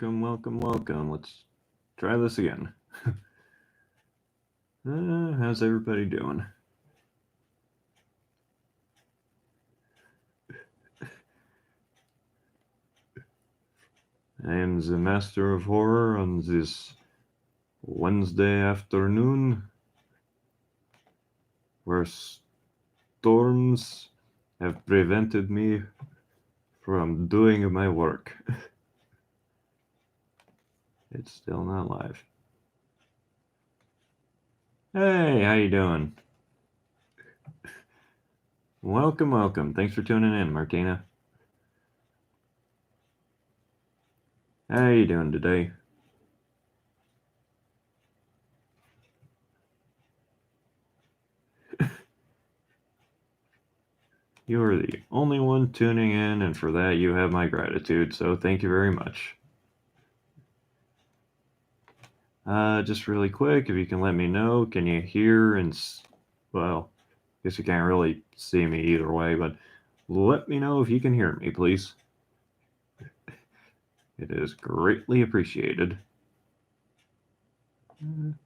Welcome. Let's try this again. How's everybody doing? I am the Master of Horror on this Wednesday afternoon, where storms have prevented me from doing my work. It's still not live. Hey, how you doing? Welcome. Thanks for tuning in, Martina. How you doing today? You are the only one tuning in, and for that you have my gratitude, so thank you very much. Just really quick, if you can let me know, can you hear well, I guess you can't really see me either way, but let me know if you can hear me, please. It is greatly appreciated. I'm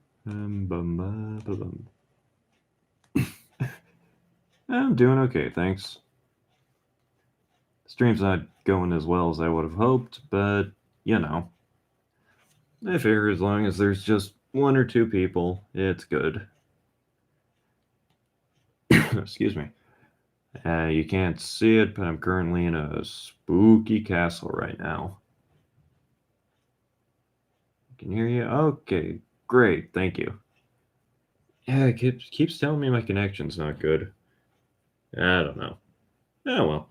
doing okay, thanks. Stream's not going as well as I would have hoped, but, you know. I figure as long as there's just one or two people, it's good. Excuse me. You can't see it, but I'm currently in a spooky castle right now. Can hear you? Okay, great, thank you. Yeah, it keeps telling me my connection's not good. I don't know. Oh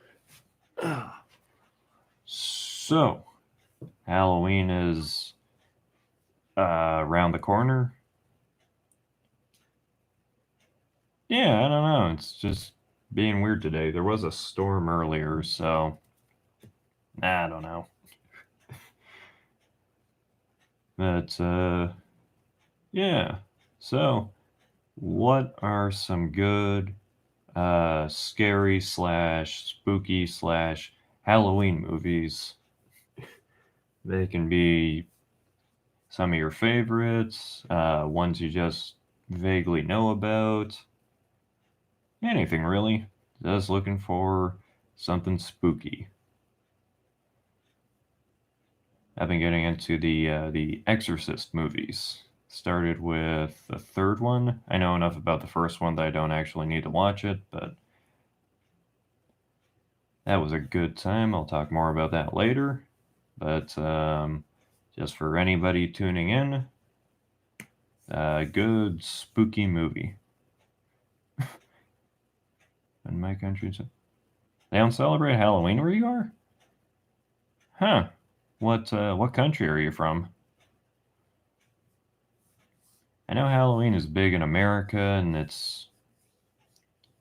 well. So, Halloween is around the corner. Yeah, I don't know. It's just being weird today. There was a storm earlier, so I don't know. But yeah. So, what are some good scary / spooky / Halloween movies? They can be some of your favorites, ones you just vaguely know about. Anything really. Just looking for something spooky. I've been getting into the Exorcist movies. Started with the third one. I know enough about the first one that I don't actually need to watch it, but that was a good time. I'll talk more about that later. But just for anybody tuning in, good spooky movie. In my country, they don't celebrate Halloween where you are? Huh. What country are you from? I know Halloween is big in America, and it's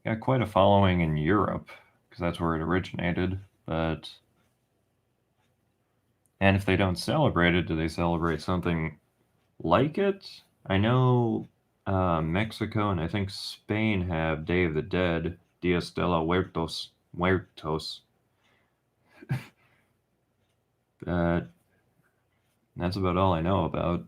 got quite a following in Europe, because that's where it originated, and if they don't celebrate it, do they celebrate something like it? I know Mexico and I think Spain have Day of the Dead, Dias de los Muertos. But that's about all I know about.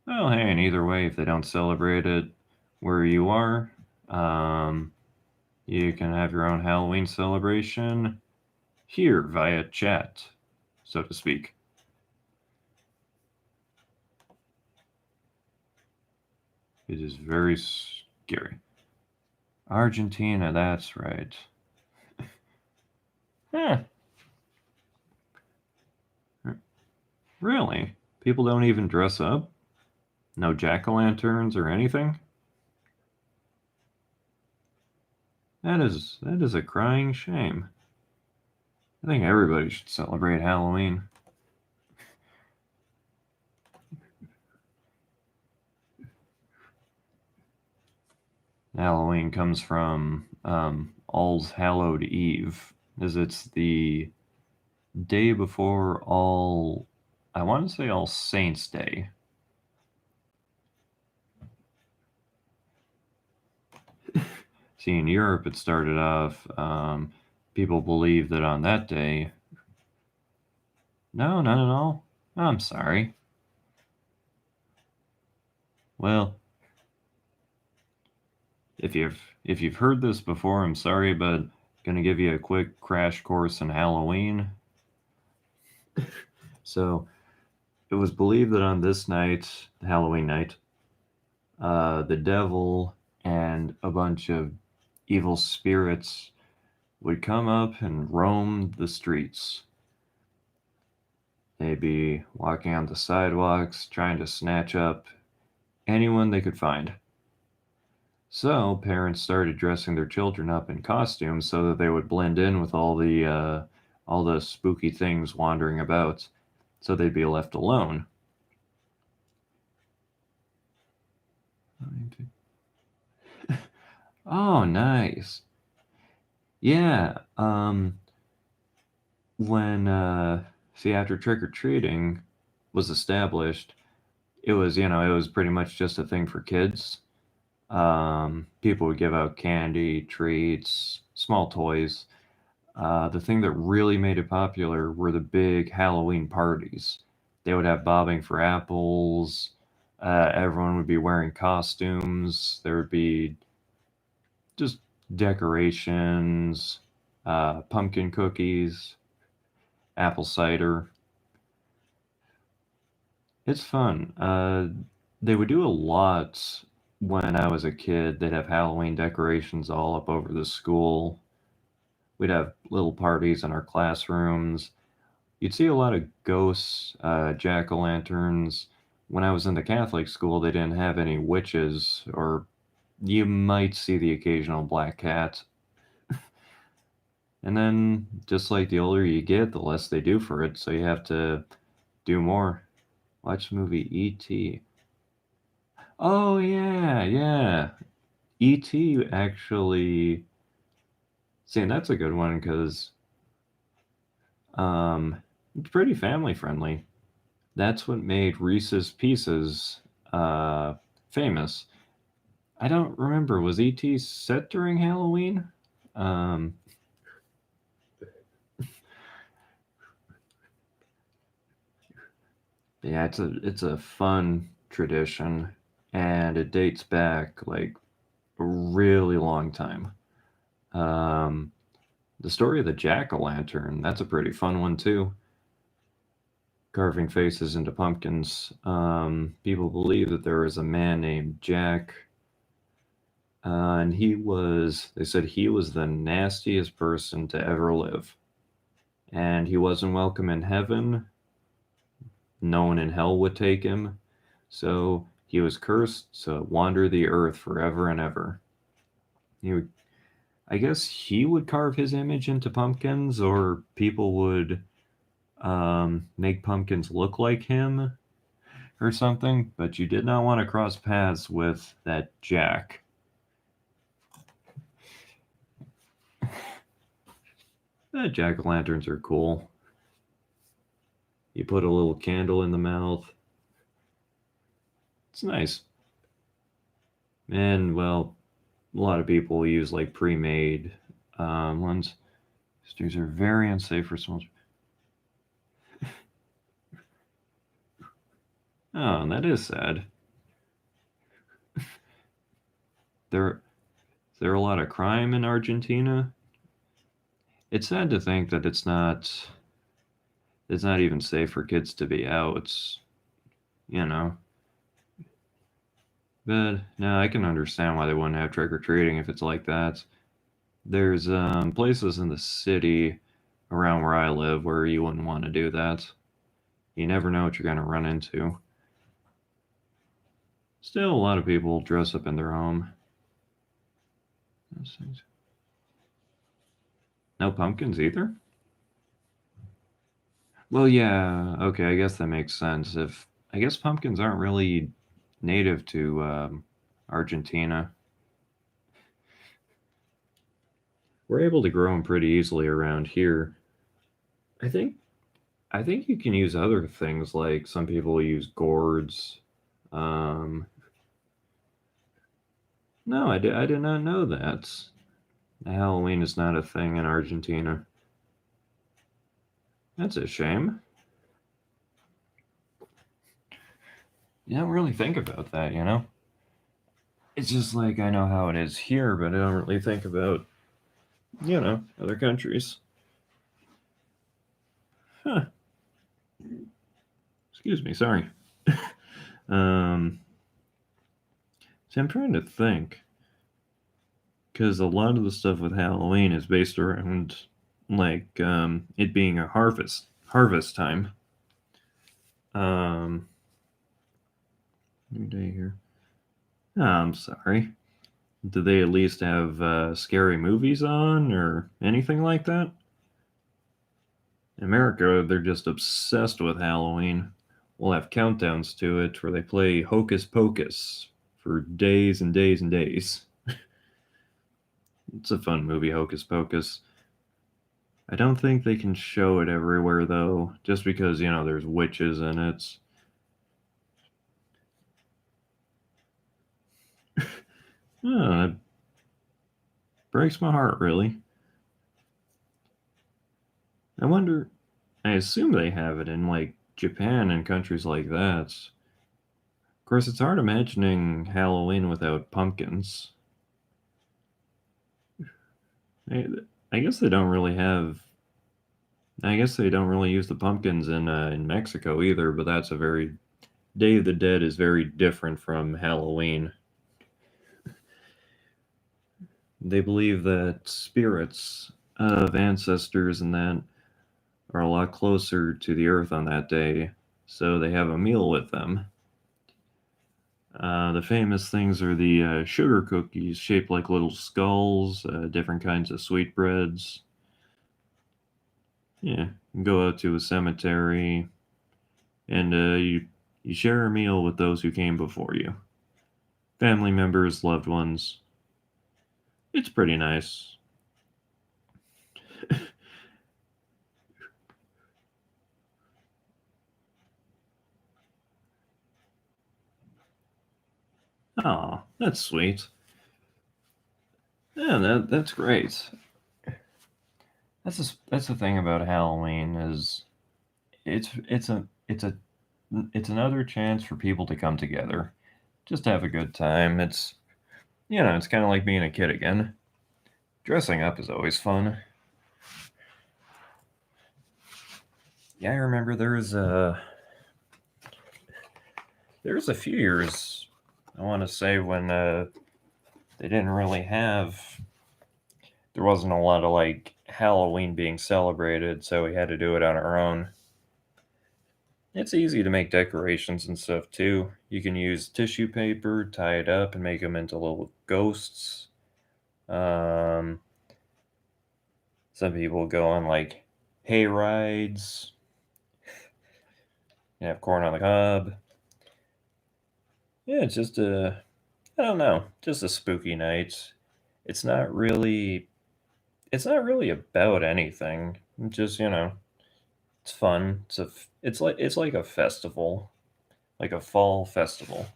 Well, hey, and either way, if they don't celebrate it where you are, you can have your own Halloween celebration here via chat, so to speak. It is very scary. Argentina, that's right. Eh. Really? People don't even dress up? No jack-o'-lanterns or anything? That is a crying shame. I think everybody should celebrate Halloween. Halloween comes from All's Hallowed Eve, as it's the day before I want to say All Saints Day. See, in Europe, it started off, people believe that on that day, no, not at all. I'm sorry. Well, if you've heard this before, I'm sorry, but gonna give you a quick crash course in Halloween. So it was believed that on this night, Halloween night, the devil and a bunch of evil spirits would come up and roam the streets. They'd be walking on the sidewalks, trying to snatch up anyone they could find. So parents started dressing their children up in costumes so that they would blend in with all the spooky things wandering about, so they'd be left alone. Oh, nice. Yeah. When see, after trick or treating was established, it was pretty much just a thing for kids. People would give out candy, treats, small toys. The thing that really made it popular were the big Halloween parties. They would have bobbing for apples. Everyone would be wearing costumes. There would be just decorations, pumpkin cookies, apple cider. It's fun. They would do a lot when I was a kid. They'd have Halloween decorations all up over the school. We'd have little parties in our classrooms. You'd see a lot of ghosts, jack o' lanterns. When I was in the Catholic school, they didn't have any witches, or you might see the occasional black cat. And then, just like the older you get, the less they do for it, so you have to do more. Watch the movie E.T. Oh, yeah, yeah. E.T. actually. See, and that's a good one because it's pretty family friendly. That's what made Reese's Pieces uh, famous. I don't remember. Was E.T. set during Halloween? Um, yeah, it's a fun tradition, and it dates back like a really long time. Um, the story of the jack o' lantern, that's a pretty fun one too. Carving faces into pumpkins. People believe that there was a man named Jack, and they said he was the nastiest person to ever live. And he wasn't welcome in heaven. No one in hell would take him. So he was cursed to wander the earth forever and ever. He would, I guess he would carve his image into pumpkins, or people would make pumpkins look like him or something, but you did not want to cross paths with that Jack. Jack o' lanterns are cool. You put a little candle in the mouth. It's nice. And, well, a lot of people use like pre made ones. These are very unsafe for small. Oh, that is sad. There, is there a lot of crime in Argentina? It's sad to think that it's not even safe for kids to be out. You know. But no, I can understand why they wouldn't have trick or treating if it's like that. There's places in the city around where I live where you wouldn't want to do that. You never know what you're going to run into. Still, a lot of people dress up in their home. No pumpkins either? Well, yeah, okay, I guess that makes sense. If I guess pumpkins aren't really native to Argentina. We're able to grow them pretty easily around here. I think I think you can use other things like some people use gourds. Um, no, I did not know that. Halloween is not a thing in Argentina. That's a shame. You don't really think about that, you know? It's just like I know how it is here, but I don't really think about, other countries. Huh. Excuse me, sorry. um, See, I'm trying to think. Because a lot of the stuff with Halloween is based around, like, it being a harvest time. Um, New day here. Oh, I'm sorry. Do they at least have scary movies on or anything like that? In America, they're just obsessed with Halloween. We'll have countdowns to it where they play Hocus Pocus for days and days and days. It's a fun movie, Hocus Pocus. I don't think they can show it everywhere, though, just because, there's witches in it. Oh, that breaks my heart, really. I wonder, I assume they have it in, like, Japan and countries like that. Of course, it's hard imagining Halloween without pumpkins. I, I guess they don't really have. I guess they don't really use the pumpkins in Mexico either. But that's a very Day of the Dead is very different from Halloween. They believe that spirits of ancestors and that are a lot closer to the earth on that day, so they have a meal with them. The famous things are the sugar cookies shaped like little skulls, different kinds of sweetbreads. Yeah, you go out to a cemetery and you share a meal with those who came before you, family members, loved ones. It's pretty nice. Oh, that's sweet. Yeah, that's great. That's the thing about Halloween is it's another chance for people to come together, just to have a good time. It's kind of like being a kid again. Dressing up is always fun. Yeah, I remember there was a few years, I want to say, when they didn't really have there wasn't a lot of like Halloween being celebrated, so we had to do it on our own. It's easy to make decorations and stuff too. You can use tissue paper, tie it up, and make them into little ghosts. Um, some people go on like hay rides. You have corn on the cob. Yeah, it's just I don't know, just a spooky night. It's not really, it's not really about anything. Just it's fun. It's like a festival, like a fall festival.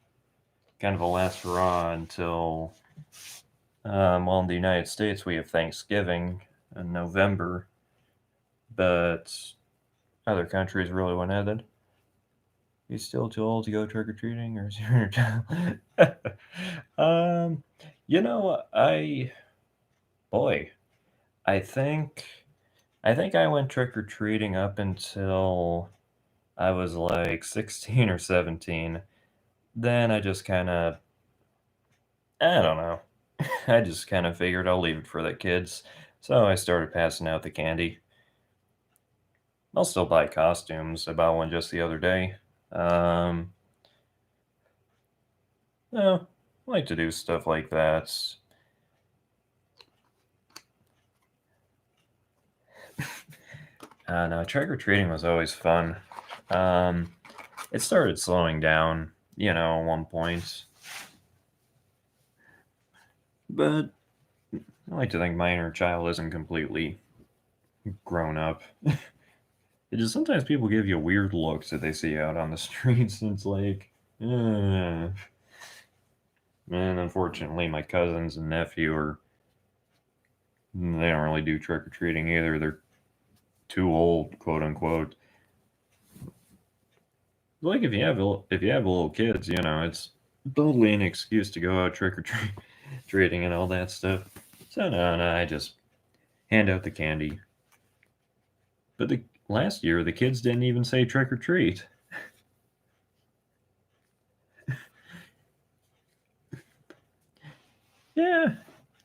Kind of a last hurrah until, well, in the United States we have Thanksgiving in November, but other countries really went ahead. He's still too old to go trick or treating, or is your child? um, boy, I think I think I went trick or treating up until I was like 16 or 17. Then I just kind of, I don't know. I just kind of figured I'll leave it for the kids. So I started passing out the candy. I'll still buy costumes. I bought one just the other day. Um, yeah, I like to do stuff like that. No, trick or treating was always fun. Um, it started slowing down, at one point. But I like to think my inner child isn't completely grown up. It just sometimes people give you weird looks that they see out on the streets, and it's like, eh. And unfortunately, my cousins and nephew are They don't really do trick or treating either. They're too old, quote unquote. Like if you have little kids, it's totally an excuse to go out trick or treating and all that stuff. So no, I just hand out the candy. But the last year, the kids didn't even say trick or treat. Yeah,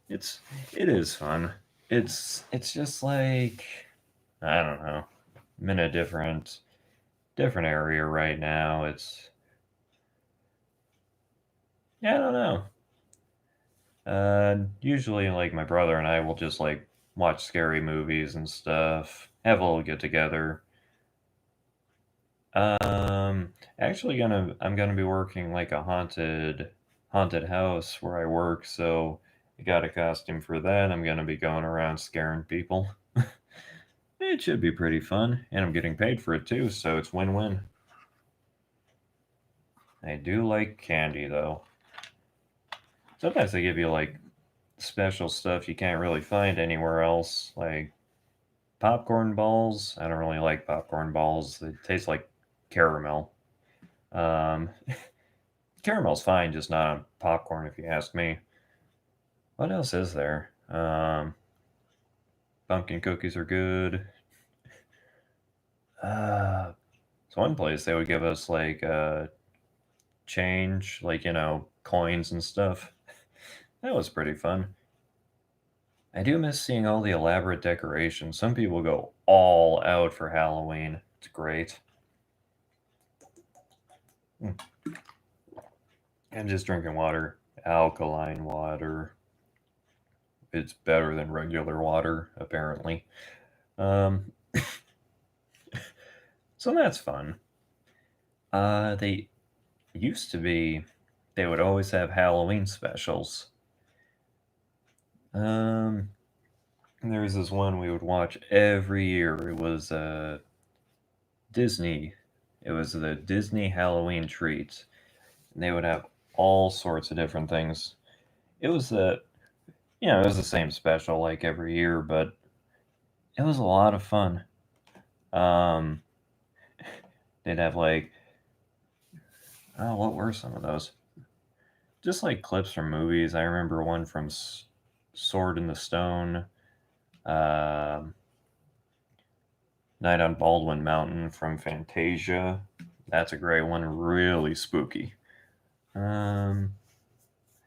it's it is fun. It's just like I don't know. I'm in a different area right now. It's yeah, I don't know. Usually like my brother and I will just like watch scary movies and stuff. Have a little get together. Actually I'm gonna be working like a haunted house where I work, so I got a costume for that. I'm gonna be going around scaring people. It should be pretty fun, and I'm getting paid for it too, so it's win-win. I do like candy though. Sometimes they give you like special stuff you can't really find anywhere else, like popcorn balls. I don't really like popcorn balls. They taste like caramel. Um, Caramel's fine, just not on popcorn, if you ask me. What else is there? Pumpkin cookies are good. Uh, so one place they would give us like change, like coins and stuff. That was pretty fun. I do miss seeing all the elaborate decorations. Some people go all out for Halloween. It's great. Mm. I'm just drinking water, alkaline water. It's better than regular water, apparently. Um, so that's fun. They used to be, they would always have Halloween specials. Um, there was this one we would watch every year. It was Disney. It was the Disney Halloween treats. And they would have all sorts of different things. It was it was the same special like every year, but it was a lot of fun. Um, they'd have like, oh, what were some of those? Just like clips from movies. I remember one from Sword in the Stone, um Night on Baldwin Mountain from Fantasia. That's a great one. Really spooky. Um,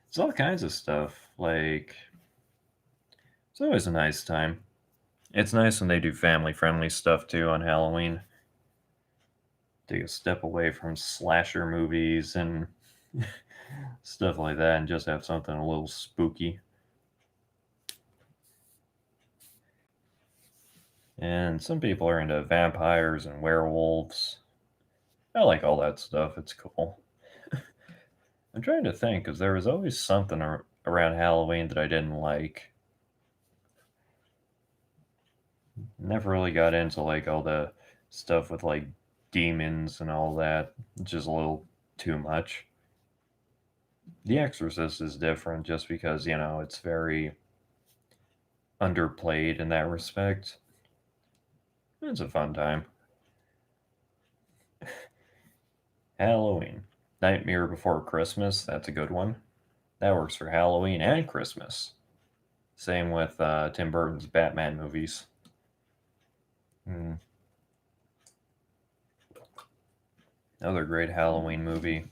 it's all kinds of stuff. Like, it's always a nice time. It's nice when they do family friendly stuff too on Halloween. Take a step away from slasher movies and stuff like that and just have something a little spooky. And some people are into vampires and werewolves. I like all that stuff. It's cool. I'm trying to think because there was always something around Halloween that I didn't like. Never really got into like all the stuff with like demons and all that. It's just a little too much. The Exorcist is different just because, it's very underplayed in that respect. It's a fun time. Halloween. Nightmare Before Christmas, that's a good one. That works for Halloween and Christmas. Same with Tim Burton's Batman movies. Mm, another great Halloween movie,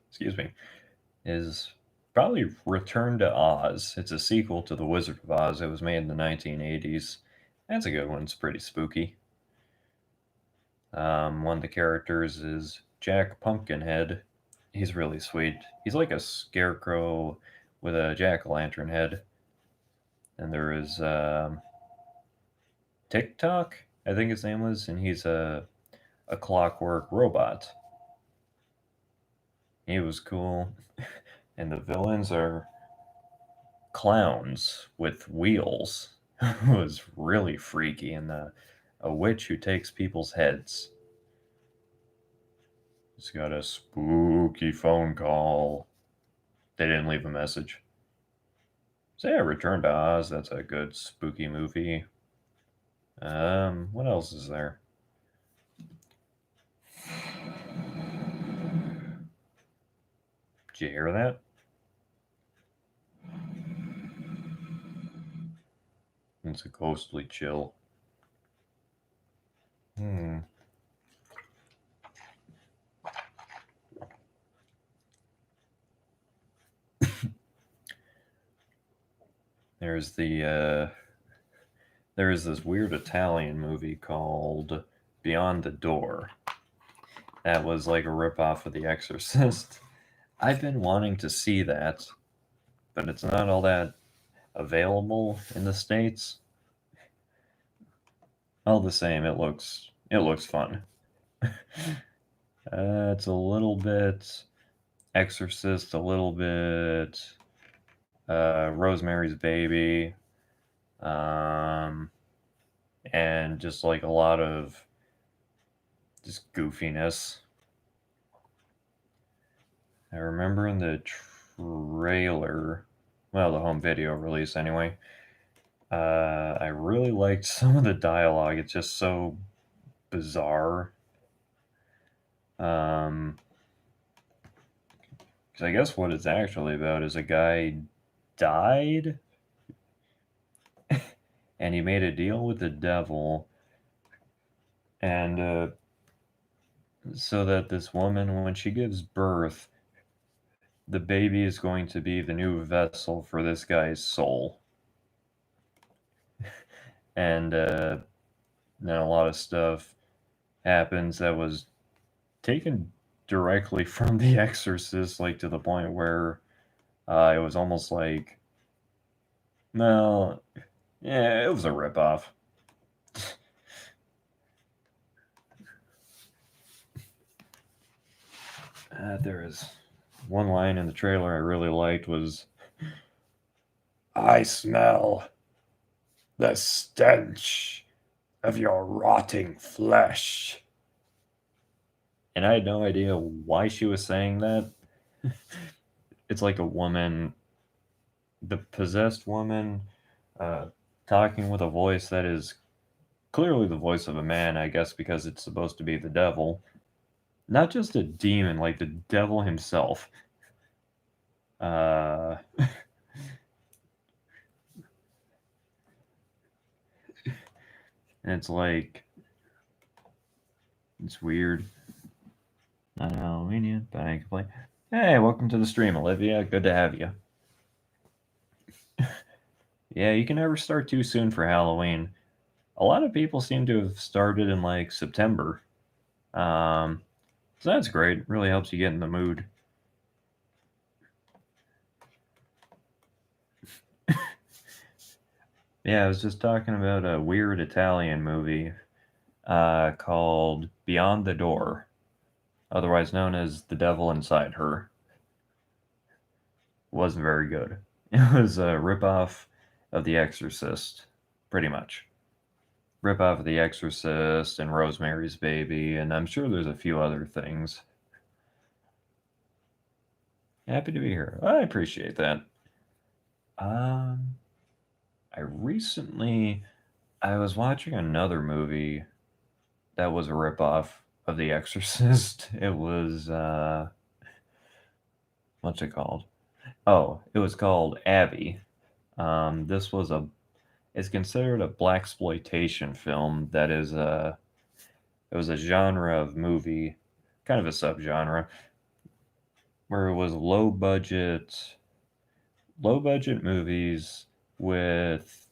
excuse me, is probably Return to Oz. It's a sequel to The Wizard of Oz. It was made in the 1980s. That's a good one. It's pretty spooky. One of the characters is Jack Pumpkinhead. He's really sweet. He's like a scarecrow with a jack-o'-lantern head. And there is TikTok, I think his name was, and he's a clockwork robot. He was cool. And the villains are clowns with wheels. It was really freaky, and a witch who takes people's heads. He's got a spooky phone call. They didn't leave a message. So yeah, Return to Oz. That's a good spooky movie. What else is there? Did you hear that? It's a ghostly chill. Hmm. There's there is this weird Italian movie called Beyond the Door. That was like a ripoff of The Exorcist. I've been wanting to see that, but it's not all that available in the States. All the same, it looks fun. It's a little bit Exorcist, a little bit Rosemary's Baby, um, and just like a lot of just goofiness. I remember in the trailer, well, the home video release anyway, I really liked some of the dialogue. It's just so bizarre. Um, 'Cause I guess what it's actually about is a guy died and he made a deal with the devil, and so that this woman, when she gives birth, the baby is going to be the new vessel for this guy's soul. And then a lot of stuff happens that was taken directly from The Exorcist, like to the point where it was almost like, well, yeah, it was a ripoff. There is one line in the trailer I really liked was, "I smell the stench of your rotting flesh." And I had no idea why she was saying that. It's like a woman, the possessed woman, uh, talking with a voice that is clearly the voice of a man, I guess, because it's supposed to be the devil. Not just a demon, like the devil himself. Uh, and it's like, it's weird. Not Halloween, but I can play. Hey, welcome to the stream, Olivia. Good to have you. Yeah, you can never start too soon for Halloween. A lot of people seem to have started in like September. Um, so that's great. Really helps you get in the mood. Yeah, I was just talking about a weird Italian movie called Beyond the Door, otherwise known as The Devil Inside Her. Wasn't very good. It was a ripoff of The Exorcist, pretty much. Ripoff of The Exorcist and Rosemary's Baby, and I'm sure there's a few other things. Happy to be here. I appreciate that. Um, I was watching another movie that was a ripoff of The Exorcist. It was what's it called? Oh, it was called Abby. This was a It's considered a black exploitation film that is it was a genre of movie, kind of a subgenre, where it was low budget movies with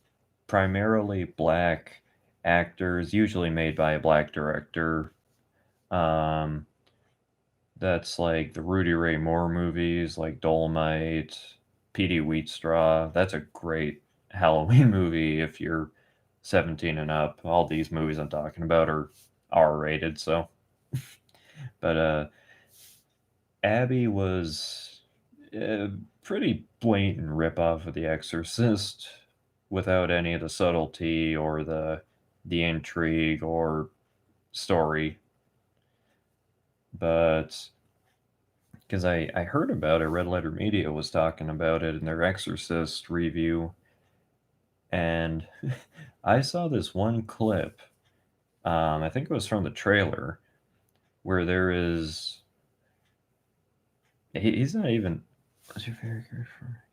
primarily black actors, usually made by a black director. Um, that's like the Rudy Ray Moore movies, like Dolomite, P.D. Wheatstraw. That's a great Halloween movie if you're 17 and up. All these movies I'm talking about are R rated, so. But Abby was a pretty blatant ripoff of The Exorcist without any of the subtlety or the intrigue or story. But because I heard about it. Red Letter Media was talking about it in their Exorcist review, and I saw this one clip. I think it was from the trailer where there is. He's not even. What's your favorite character?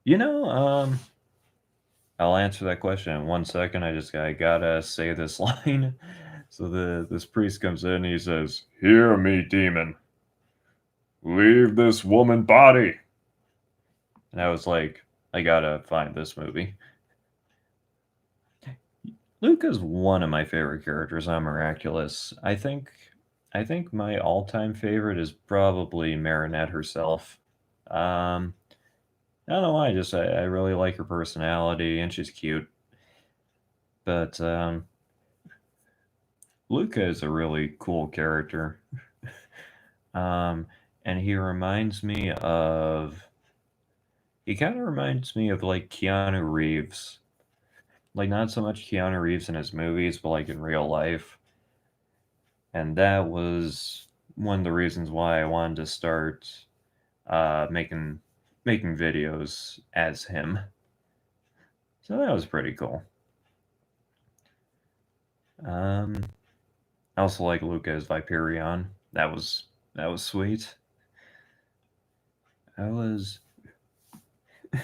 You know, I'll answer that question in 1 second. I gotta say this line. So this priest comes in and he says, "Hear me, demon. Leave this woman body." And I was like, I gotta find this movie. Luka's one of my favorite characters on Miraculous. I think my all-time favorite is probably Marinette herself. Um, I don't know why. Just I really like her personality and she's cute. But Luka is a really cool character. Um, and he kind of reminds me of like Keanu Reeves. Like not so much Keanu Reeves in his movies, but like in real life. And that was one of the reasons why I wanted to start making videos as him. So that was pretty cool. Um, I also like Luca as Viperion. That was sweet. I was I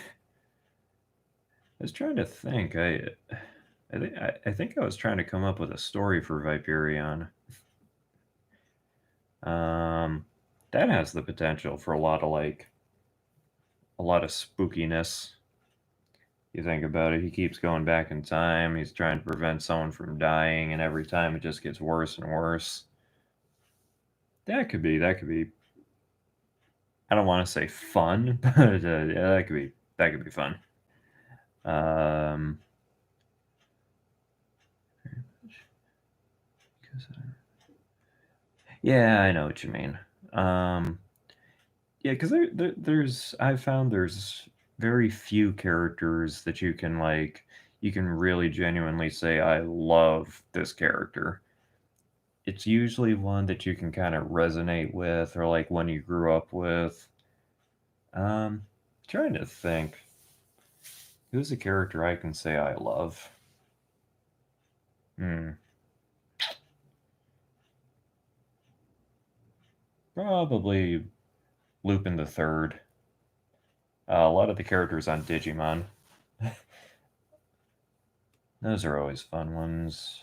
was trying to think. I think I was trying to come up with a story for Viperion. Um, that has the potential for a lot of spookiness. You think about it, he keeps going back in time. He's trying to prevent someone from dying, and every time it just gets worse and worse. That could be. I don't want to say fun, but yeah, that could be fun. Um, yeah, I know what you mean. Um, yeah, because there's I found there's very few characters that you can really genuinely say I love this character. It's usually one that you can kind of resonate with or like one you grew up with. Trying to think who's a character I can say I love. Hmm, probably Lupin the Third. A lot of the characters on Digimon. Those are always fun ones.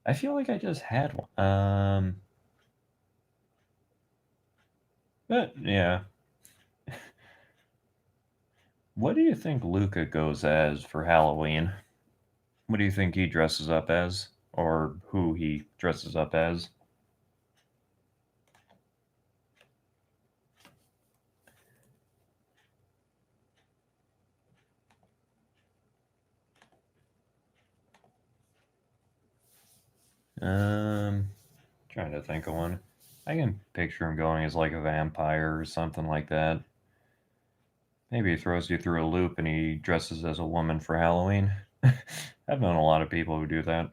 I feel like I just had one. But yeah. What do you think Luca goes as for Halloween? What do you think he dresses up as? Or who he dresses up as? Um, Trying to think of one. I can picture him going as like a vampire or something like that. Maybe he throws you through a loop and he dresses as a woman for Halloween. I've known a lot of people who do that.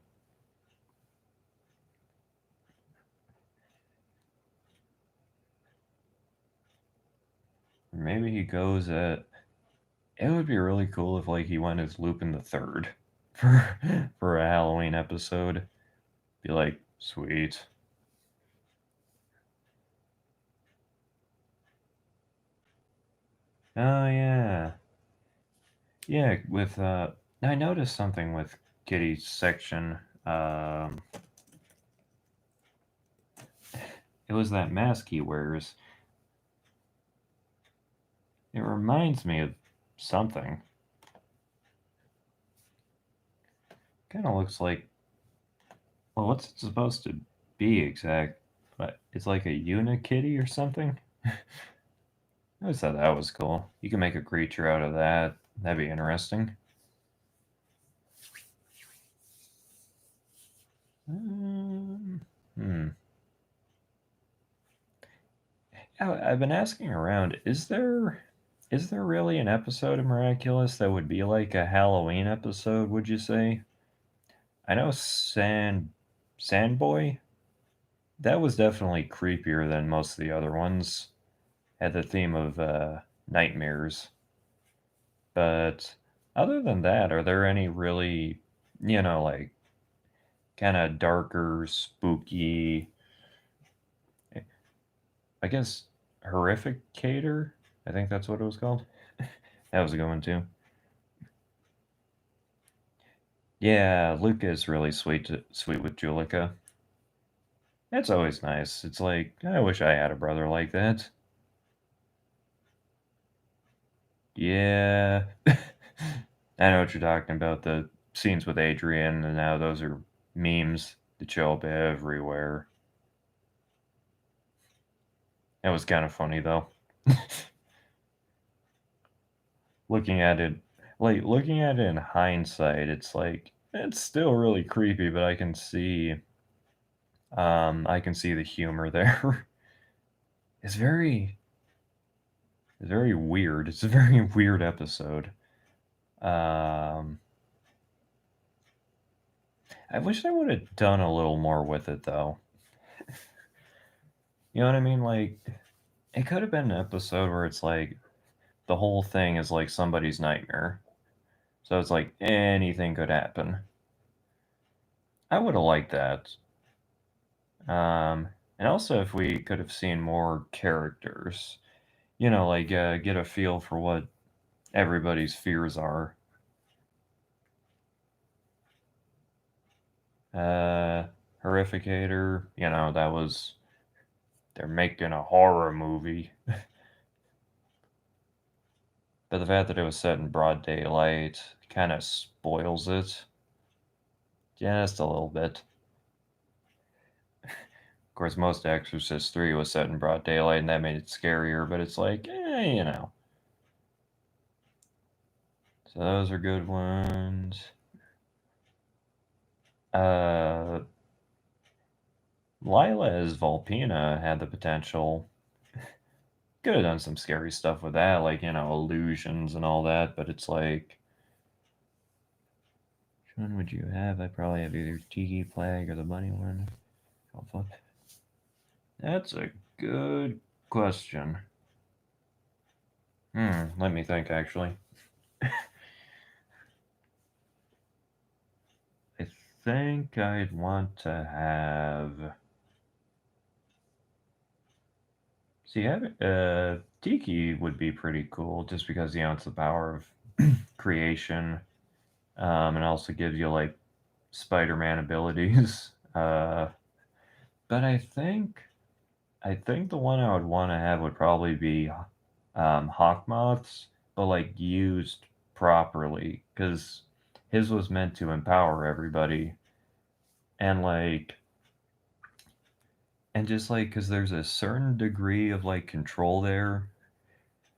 Maybe he goes at. It would be really cool if like he went as Lupin the Third for for a Halloween episode. Be like, sweet. Oh yeah, yeah. With I noticed something with Kitty's section. Um, it was that mask he wears. It reminds me of something. Kind of looks like. Well, what's it supposed to be exact? But it's like a Unikitty or something. I always thought that was cool. You can make a creature out of that. That'd be interesting. Um, hmm. I've been asking around. Is there really an episode of Miraculous that would be like a Halloween episode? Would you say? I know Sandboy that was definitely creepier than most of the other ones. Had the theme of nightmares. But other than that, are there any really, like kind of darker, spooky, I guess, horrificator? I think that's what it was called. That was a good one too. Yeah, Luka is really sweet with Julika. It's always nice. It's like, I wish I had a brother like that. Yeah. I know what you're talking about. The scenes with Adrian, and now those are memes that show up everywhere. It was kind of funny though. looking at it, looking at it in hindsight, it's like it's still really creepy, but I can see the humor there. it's very, it's very weird. It's a very weird episode. Um, I wish they would have done a little more with it though. You know what I mean? Like, it could have been an episode where it's like the whole thing is like somebody's nightmare. So it's like anything could happen. I would have liked that. And also, if we could have seen more characters, like get a feel for what everybody's fears are. Uh, Horrificator, that was, they're making a horror movie. But the fact that it was set in broad daylight kind of spoils it just a little bit. Of course, most Exorcist 3 was set in broad daylight, and that made it scarier, but it's like, So those are good ones. Uh, Lila as Volpina had the potential. Could have done some scary stuff with that, like, illusions and all that, but it's like, which one would you have? I probably have either Tiki Plague or the Bunny one. Oh, fuck. That's a good question. Let me think, actually. I think I'd want to have. See, Tiki would be pretty cool just because, it's the power of creation, and also gives you, like, Spider Man abilities. But I think the one I would want to have would probably be Hawk Moths, but like used properly, because his was meant to empower everybody, and just like because there's a certain degree of like control there,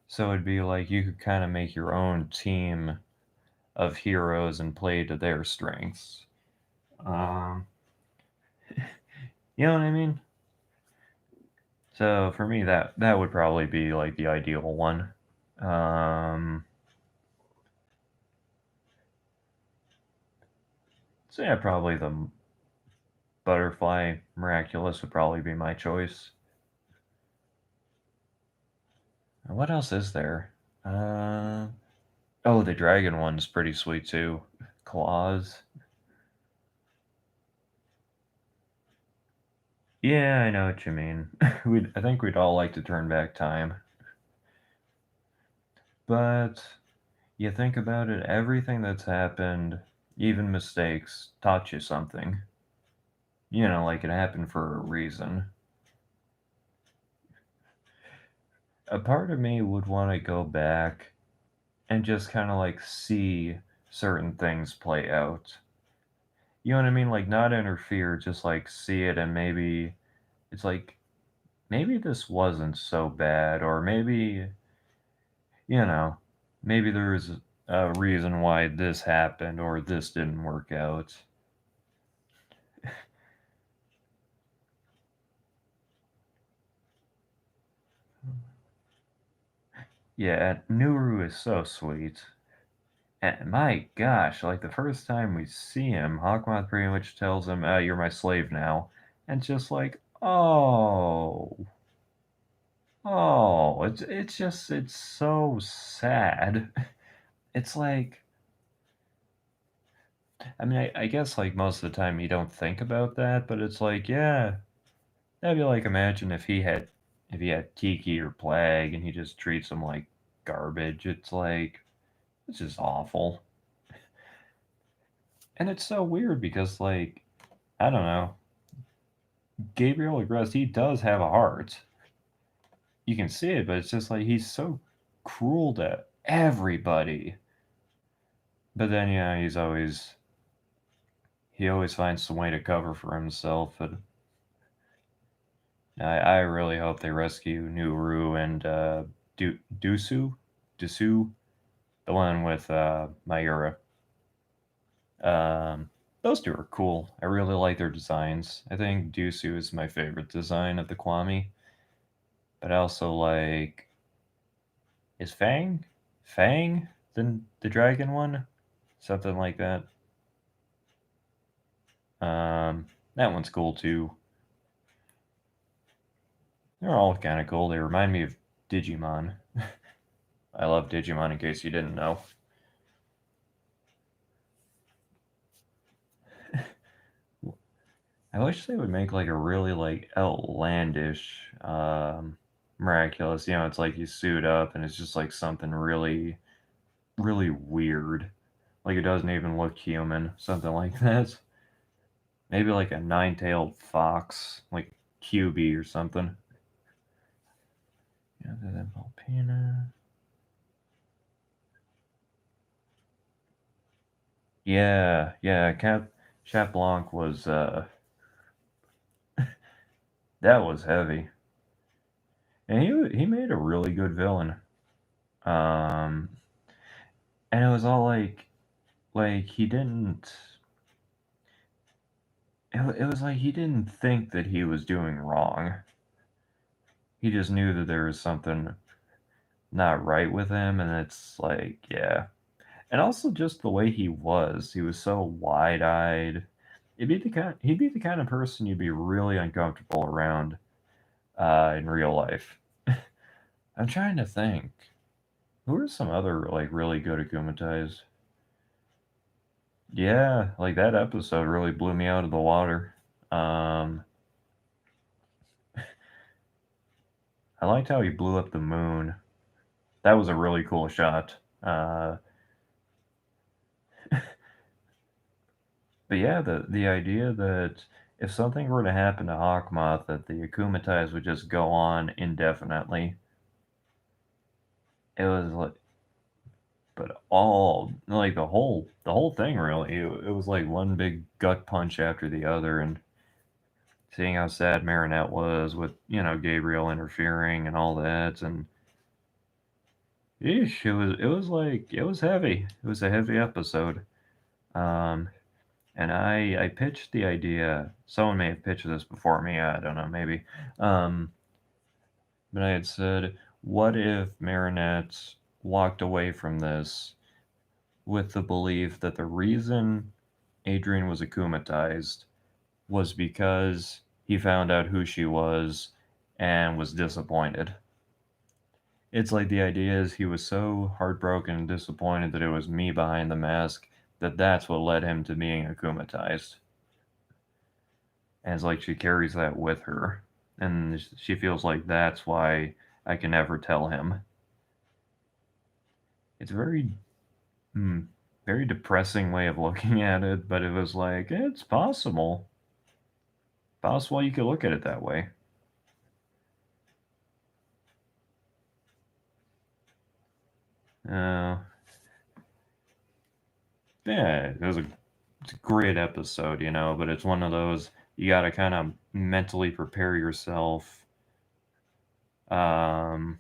so it'd be like you could kind of make your own team of heroes and play to their strengths. Um, you know what I mean? So for me, that would probably be like the ideal one. Um, so yeah, probably the butterfly miraculous would probably be my choice. What else is there? Uh, oh, the dragon one's pretty sweet too. Claws. Yeah, I know what you mean. I think we'd all like to turn back time, but you think about it, everything that's happened, even mistakes, taught you something. Like it happened for a reason. A part of me would want to go back and just kind of like see certain things play out. You know what I mean? Like not interfere, just like see it, and maybe it's like maybe this wasn't so bad, or you know, maybe there's a reason why this happened or this didn't work out. Yeah, Nuru is so sweet. And my gosh, like the first time we see him, Hawkmoth pretty much tells him, "You're my slave now," and just like, Oh, oh, it's so sad. It's like, I mean, I guess like most of the time you don't think about that, but it's like, yeah, that'd be like imagine if he had Kiki or Plague and he just treats them like garbage. It's like it's just awful. And it's so weird because like I don't know, Gabriel Agreste, he does have a heart. You can see it, but it's just like he's so cruel to everybody. But then yeah, he always finds some way to cover for himself. And I really hope they rescue Nuru and Dusu, the one with Mayura. Um, those two are cool. I really like their designs. I think Dusu is my favorite design of the Kwami, but I also like is Fang the dragon one, something like that. That one's cool too. They're all kind of cool. They remind me of Digimon. I love Digimon. In case you didn't know. I wish they would make like a really like outlandish, miraculous. You know, it's like you suit up and it's just like something really, really weird. Like it doesn't even look human. Something like that. Maybe like a nine-tailed fox, like QB or something. Yeah, that Volpina. Yeah, yeah. Chat Blanc was that was heavy, and he made a really good villain. Um, and it was all like he didn't. It was like he didn't think that he was doing wrong. He just knew that there was something not right with him, and it's like, yeah. And also just the way he was. He was so wide-eyed. He'd be the kind of person you'd be really uncomfortable around in real life. I'm trying to think. Who are some other like really good Akumatais? Yeah, like that episode really blew me out of the water. Um, I liked how he blew up the moon. That was a really cool shot. But yeah, the idea that if something were to happen to Hawkmoth, that the Akumatais would just go on indefinitely. It was like, but all like the whole thing really. It was like one big gut punch after the other, and seeing how sad Marinette was with Gabriel interfering and all that, and eesh, it was like it was heavy. It was a heavy episode. Um, and I pitched the idea. Someone may have pitched this before me. I don't know, maybe. Um, but I had said, what if Marinette walked away from this with the belief that the reason Adrian was akumatized was because he found out who she was and was disappointed. It's like the idea is he was so heartbroken and disappointed that it was me behind the mask that that's what led him to being akumatized. And it's like she carries that with her. And she feels like that's why I can never tell him. It's hmm, very depressing way of looking at it, but it was like, it's possible. Possible you could look at it that way. Uh, yeah, it's a great episode, but it's one of those you got to kind of mentally prepare yourself um,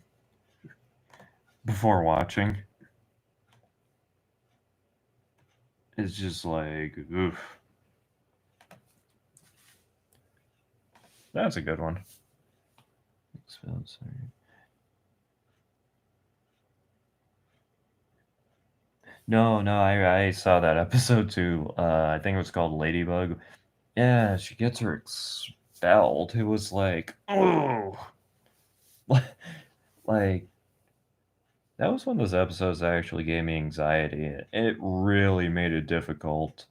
before watching. It's just like, oof, that's a good one. No, no, I saw that episode too. I think it was called Ladybug. Yeah, she gets her expelled, it was like, oh, like that was one of those episodes that actually gave me anxiety. It really made it difficult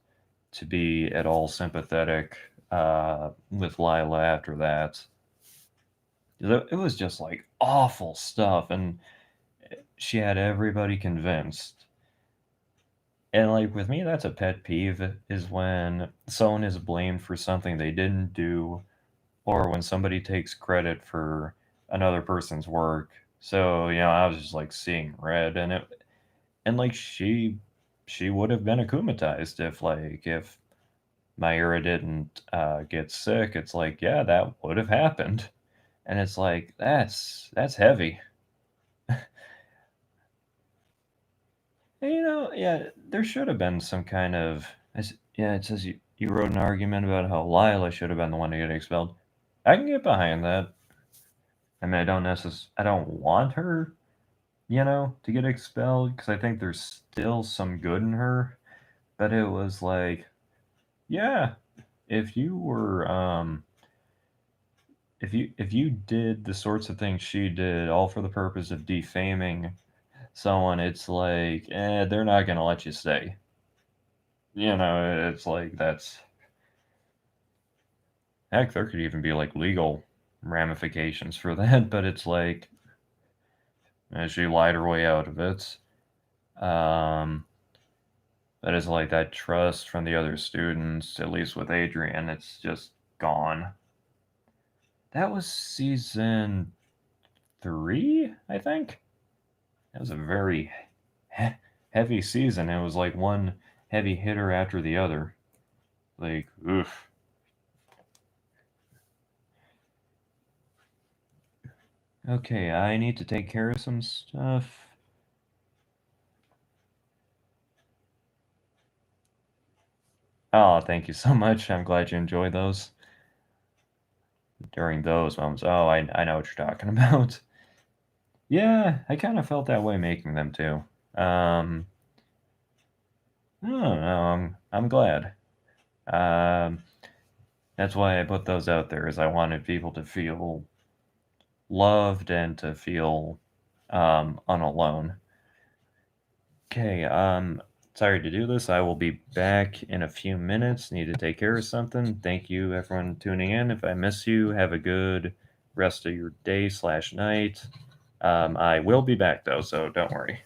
to be at all sympathetic with Lila after that. It was just like awful stuff, and she had everybody convinced. And like with me, that's a pet peeve is when someone is blamed for something they didn't do, or when somebody takes credit for another person's work. So, I was just like seeing red, and like she would have been akumatized if Myra didn't get sick. It's like, yeah, that would have happened. And it's like, that's heavy. And, yeah, there should have been some kind of. Yeah, it says you wrote an argument about how Lila should have been the one to get expelled. I can get behind that. I mean, I don't want her, to get expelled because I think there's still some good in her. But it was like, yeah, if you were, if you did the sorts of things she did, all for the purpose of defaming someone, it's like, they're not gonna let you stay. It's like that's heck. There could even be like legal ramifications for that, but it's like she lied her way out of it. Um, That is like that trust from the other students, at least with Adrian, it's just gone. That was season 3, I think. That was a very heavy season. It was like one heavy hitter after the other. Like, oof. Okay, I need to take care of some stuff. Oh, thank you so much. I'm glad you enjoyed those. During those moments. Oh, I know what you're talking about. Yeah, I kind of felt that way making them too. Um, I don't know. I'm glad. Um, that's why I put those out there, is I wanted people to feel loved and to feel unalone. Okay, sorry to do this. I will be back in a few minutes. Need to take care of something. Thank you, everyone, tuning in. If I miss you, have a good rest of your day slash night. I will be back though, so don't worry.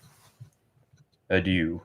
Adieu.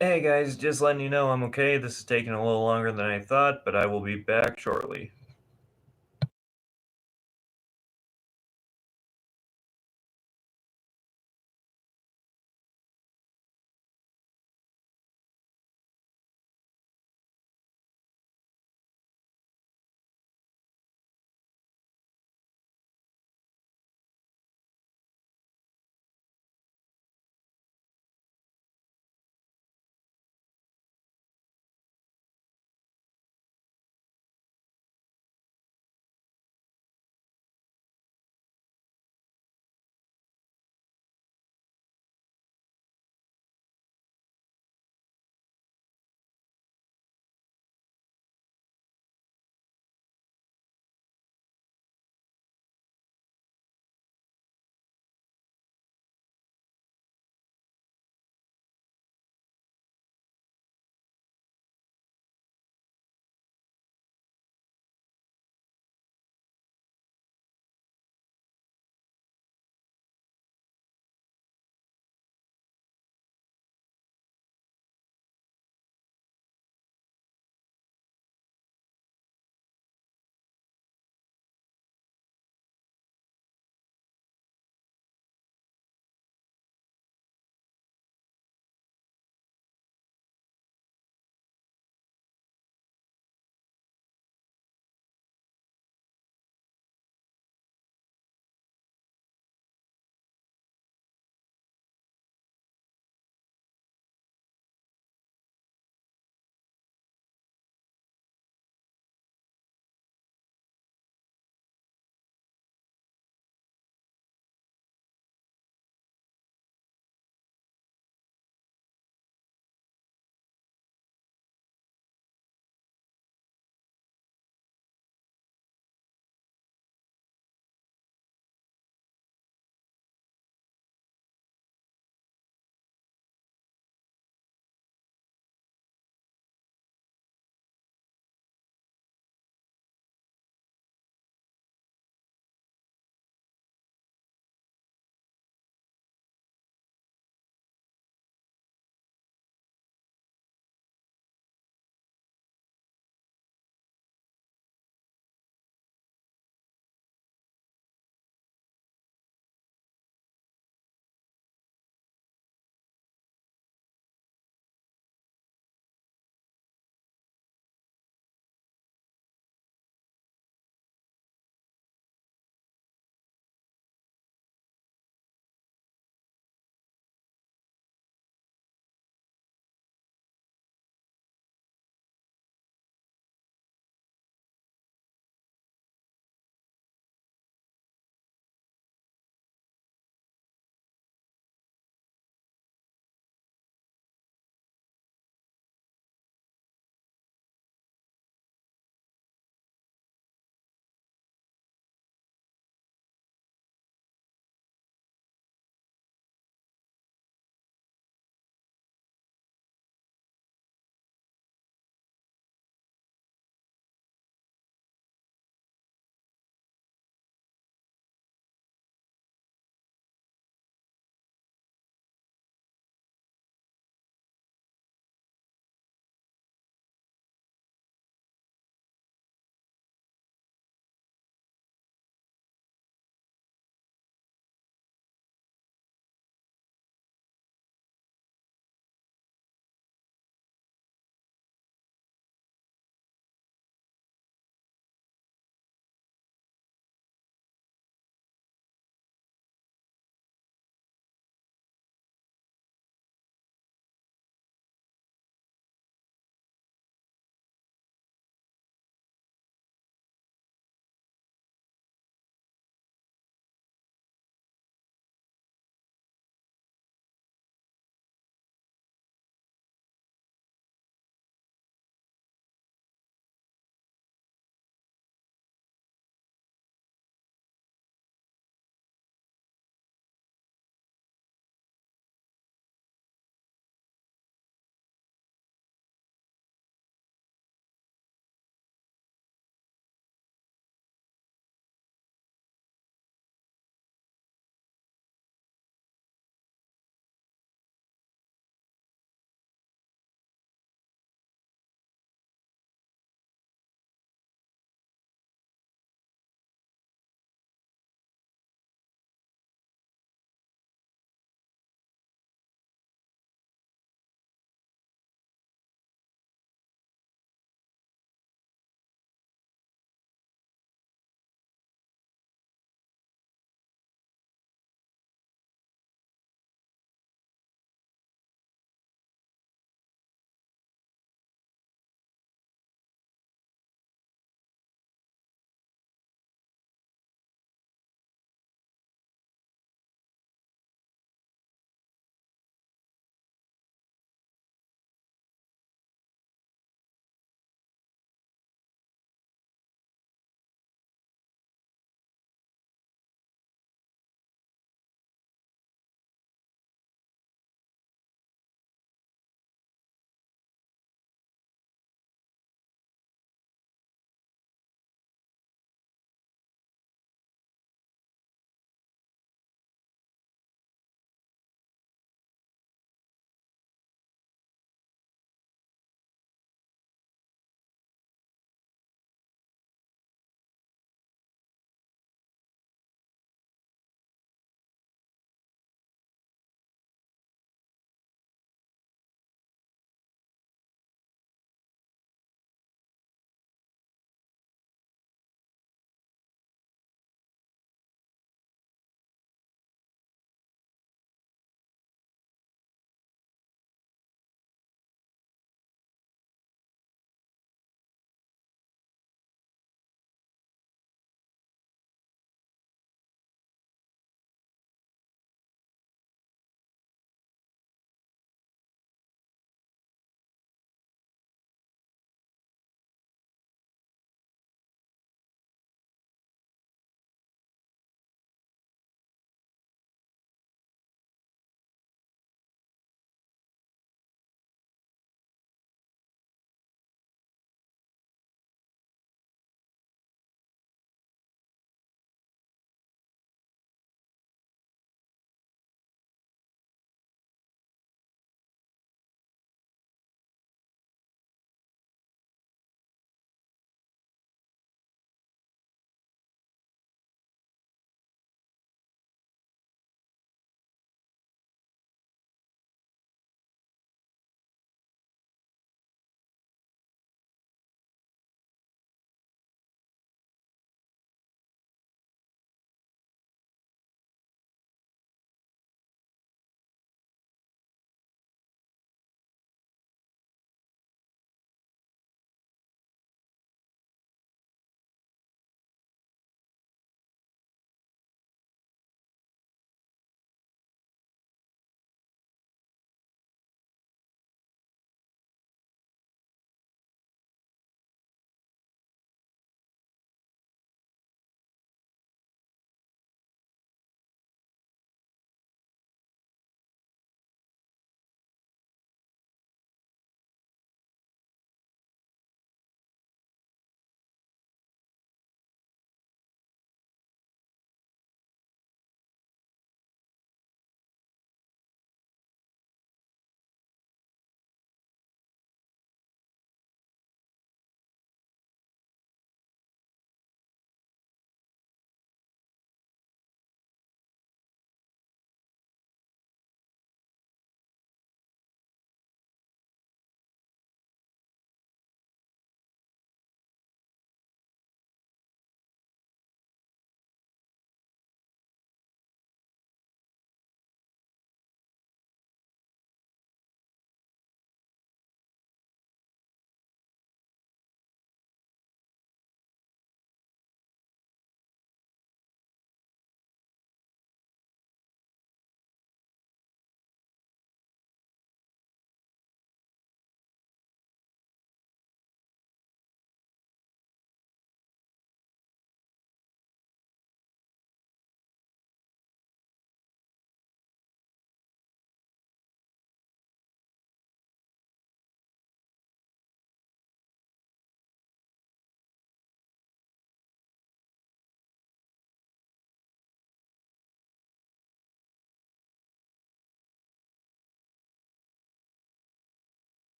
Hey guys, just letting you know I'm okay. This is taking a little longer than I thought, but I will be back shortly.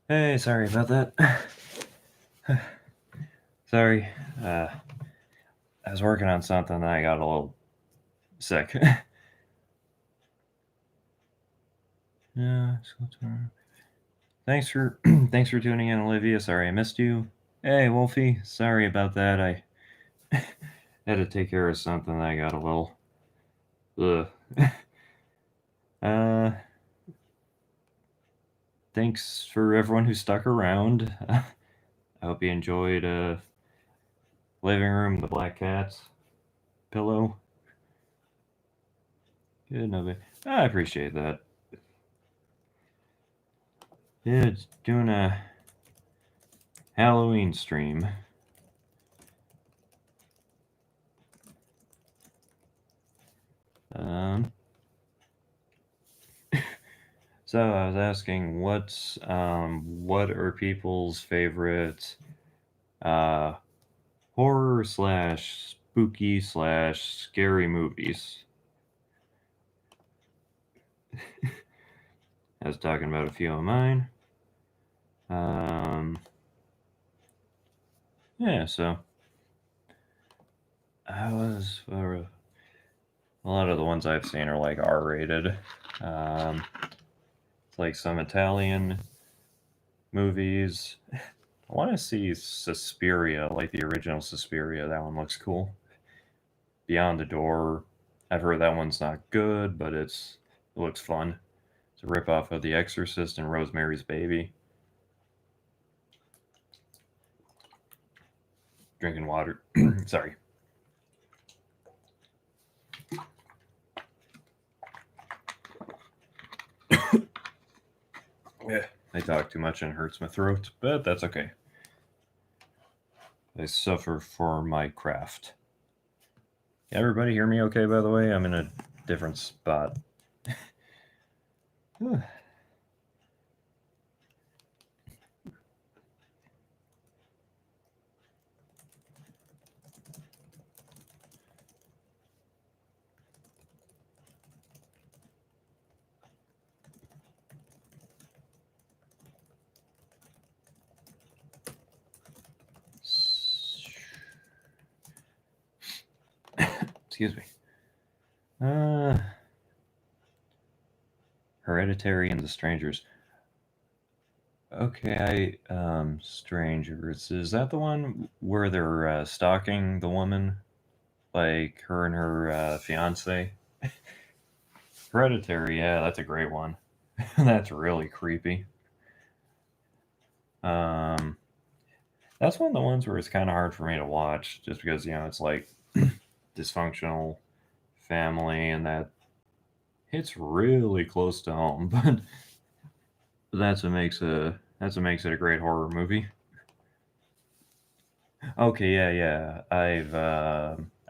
Hey, sorry about that. Sorry. Uh, I was working on something and I got a little sick. Yeah. Thanks for thanks for tuning in, Olivia. Sorry I missed you. Hey, Wolfie. Sorry about that. I had to take care of something. I got a little. Ugh. uh, thanks for everyone who stuck around. I hope you enjoyed living room, the black cat's pillow. Good, no, I appreciate that. Yeah, it's doing a Halloween stream. Um, so I was asking, what are people's favorite uh, horror slash spooky slash scary movies? I was talking about a few of mine. Yeah, so I was a lot of the ones I've seen are like R-rated. It's like some Italian movies. I want to see Suspiria, like the original Suspiria. That one looks cool. Beyond the Door. I've heard that one's not good, but it looks fun. It's a ripoff of The Exorcist and Rosemary's Baby. Drinking water. Sorry. Yeah, I talk too much and it hurts my throat, but that's okay. I suffer for my craft. Everybody hear me okay, by the way? I'm in a different spot. Excuse me. Hereditary and The Strangers. Okay, Strangers. Is that the one where they're stalking the woman? Like her and her fiance? Hereditary, yeah, that's a great one. That's really creepy. Um, that's one of the ones where it's kind of hard for me to watch just because, it's like dysfunctional family and that hits really close to home, but that's what makes it a great horror movie. Okay, yeah, yeah.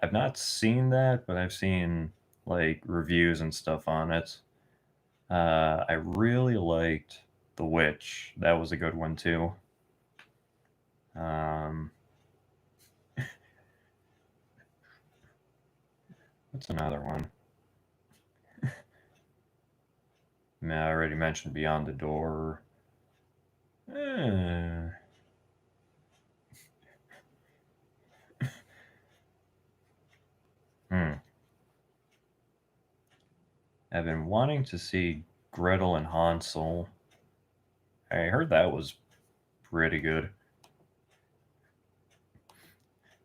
I've not seen that, but I've seen like reviews and stuff on it. I really liked The Witch. That was a good one too. Um, what's another one? I already mentioned Beyond the Door. Eh, hmm. I've been wanting to see Gretel and Hansel. I heard that was pretty good.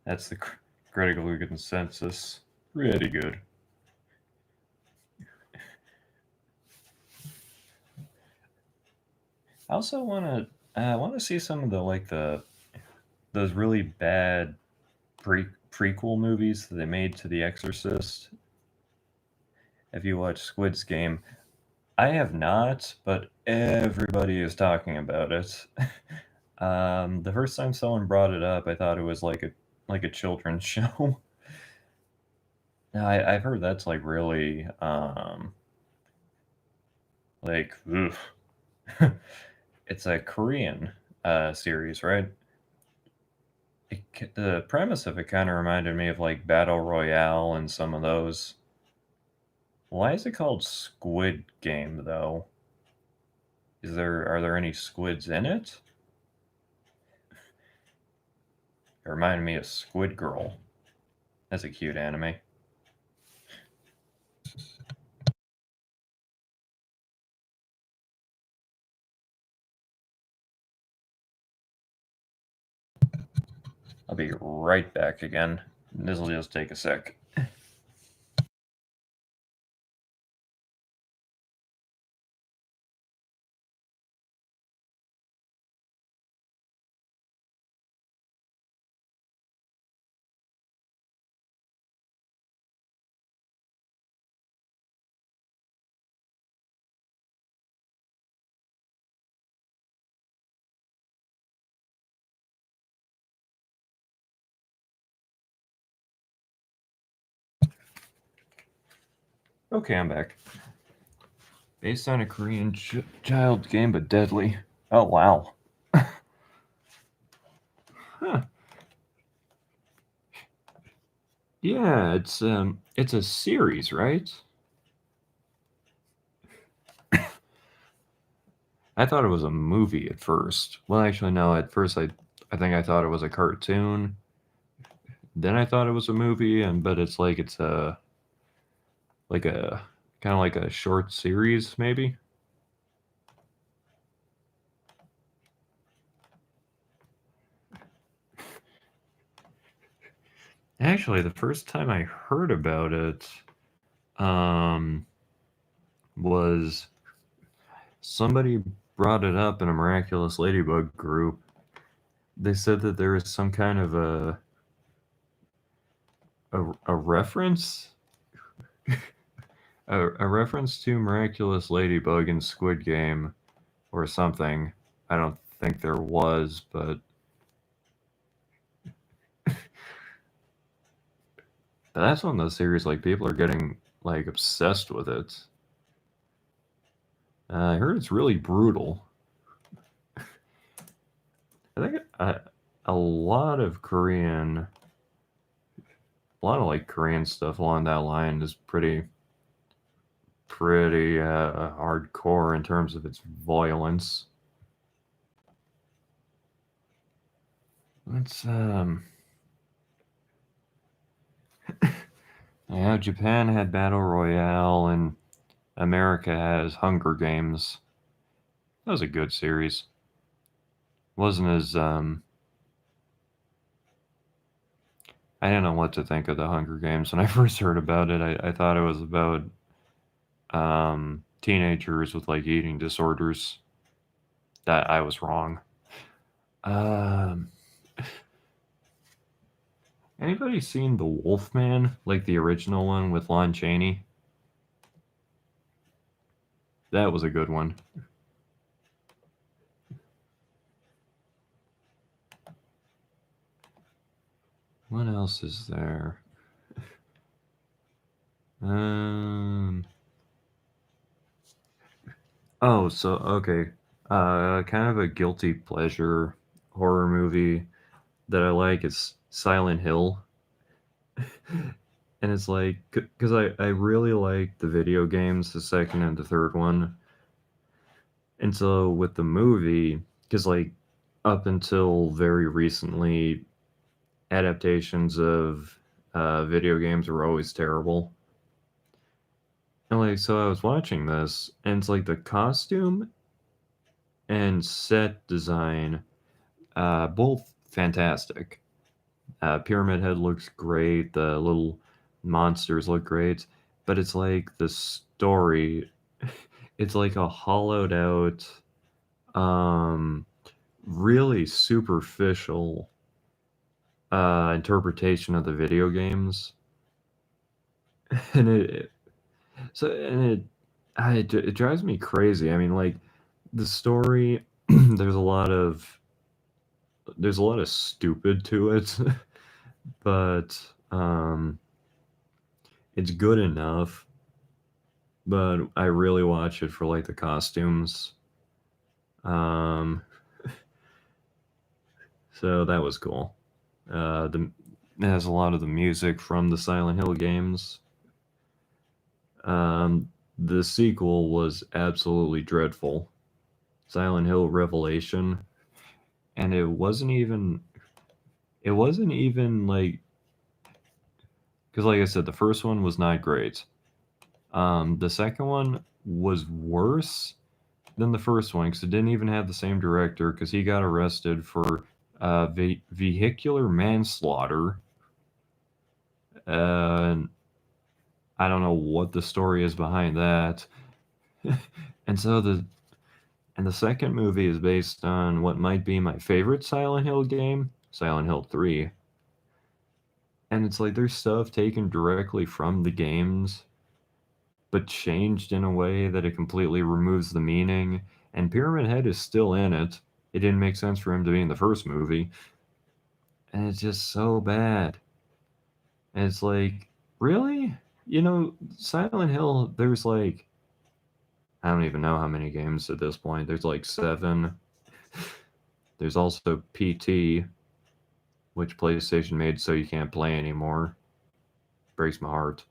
That's the critical consensus. Pretty good. I also want to see some of the those really bad prequel movies that they made to The Exorcist. If you watch Squid's Game, I have not, but everybody is talking about it. The first time someone brought it up, I thought it was like a children's show. I've heard that's like really like ugh. It's a Korean series, right? The premise of it kind of reminded me of like Battle Royale and some of those. Why is it called Squid Game though? Are there any squids in it? It reminded me of Squid Girl. That's a cute anime. I'll be right back again. This'll just take a sec. Okay, I'm back. Based on a Korean child game, but deadly. Oh wow. Huh. Yeah, it's a series, right? I thought it was a movie at first. Well, actually, no. At first, I think I thought it was a cartoon. Then I thought it was a movie, and but it's a like a kind of like a short series, maybe. Actually, the first time I heard about it, um, was somebody brought it up in a Miraculous Ladybug group. They said that there is some kind of a reference a reference to Miraculous Ladybug in Squid Game or something. I don't think there was, but that's one of those series like people are getting like obsessed with it. I heard it's really brutal. I think a lot of a lot of like Korean stuff along that line is pretty hardcore in terms of its violence. Let's yeah, Japan had Battle Royale and America has Hunger Games. That was a good series. Wasn't as I didn't know what to think of the Hunger Games when I first heard about it. I thought it was about teenagers with like eating disorders. That I was wrong. Um, Anybody seen The Wolfman, like the original one with Lon Chaney? That was a good one. What else is there? Um. Oh, so okay. Kind of a guilty pleasure horror movie that I like is Silent Hill, and it's like because I really like the video games, the second and the third one, and so with the movie, because like up until very recently, adaptations of video games were always terrible. And like, so I was watching this, and it's like the costume and set design, both fantastic. Pyramid Head looks great. The little monsters look great, but it's like the story. It's like a hollowed out, um, really superficial interpretation of the video games, and it drives me crazy. I mean, like the story. There's a lot of stupid to it, but it's good enough. But I really watch it for like the costumes. Um, so that was cool. It has a lot of the music from the Silent Hill games. The sequel was absolutely dreadful. Silent Hill Revelation, and it wasn't even like, because like I said, the first one was not great. The second one was worse than the first one because it didn't even have the same director because he got arrested for vehicular manslaughter. And I don't know what the story is behind that. and so the and the second movie is based on what might be my favorite Silent Hill game, Silent Hill 3. And it's like there's stuff taken directly from the games, but changed in a way that it completely removes the meaning. And Pyramid Head is still in it. It didn't make sense for him to be in the first movie. And it's just so bad. And it's like, really? Silent Hill, there's like, I don't even know how many games at this point. There's like 7. There's also PT, which PlayStation made so you can't play anymore. Breaks my heart.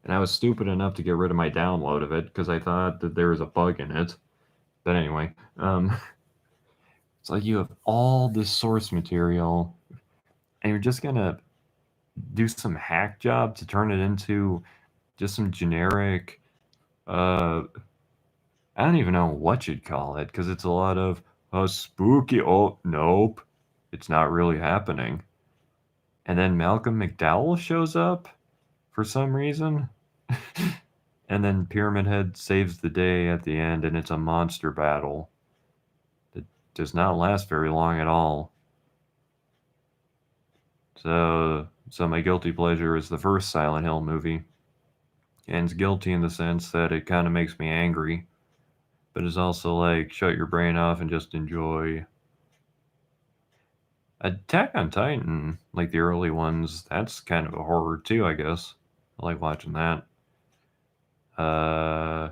And I was stupid enough to get rid of my download of it because I thought that there was a bug in it. But anyway, it's like you have all this source material and you're just gonna do some hack job to turn it into just some generic, uh I don't even know what you'd call it because it's a lot of spooky. Oh nope, it's not really happening. And then Malcolm McDowell shows up for some reason. And then Pyramid Head saves the day at the end, and it's a monster battle that does not last very long at all. So my guilty pleasure is the first Silent Hill movie, and it's guilty in the sense that it kind of makes me angry, but it's also like shut your brain off and just enjoy. Attack on Titan, like the early ones, that's kind of a horror too, I guess. I like watching that. Uh,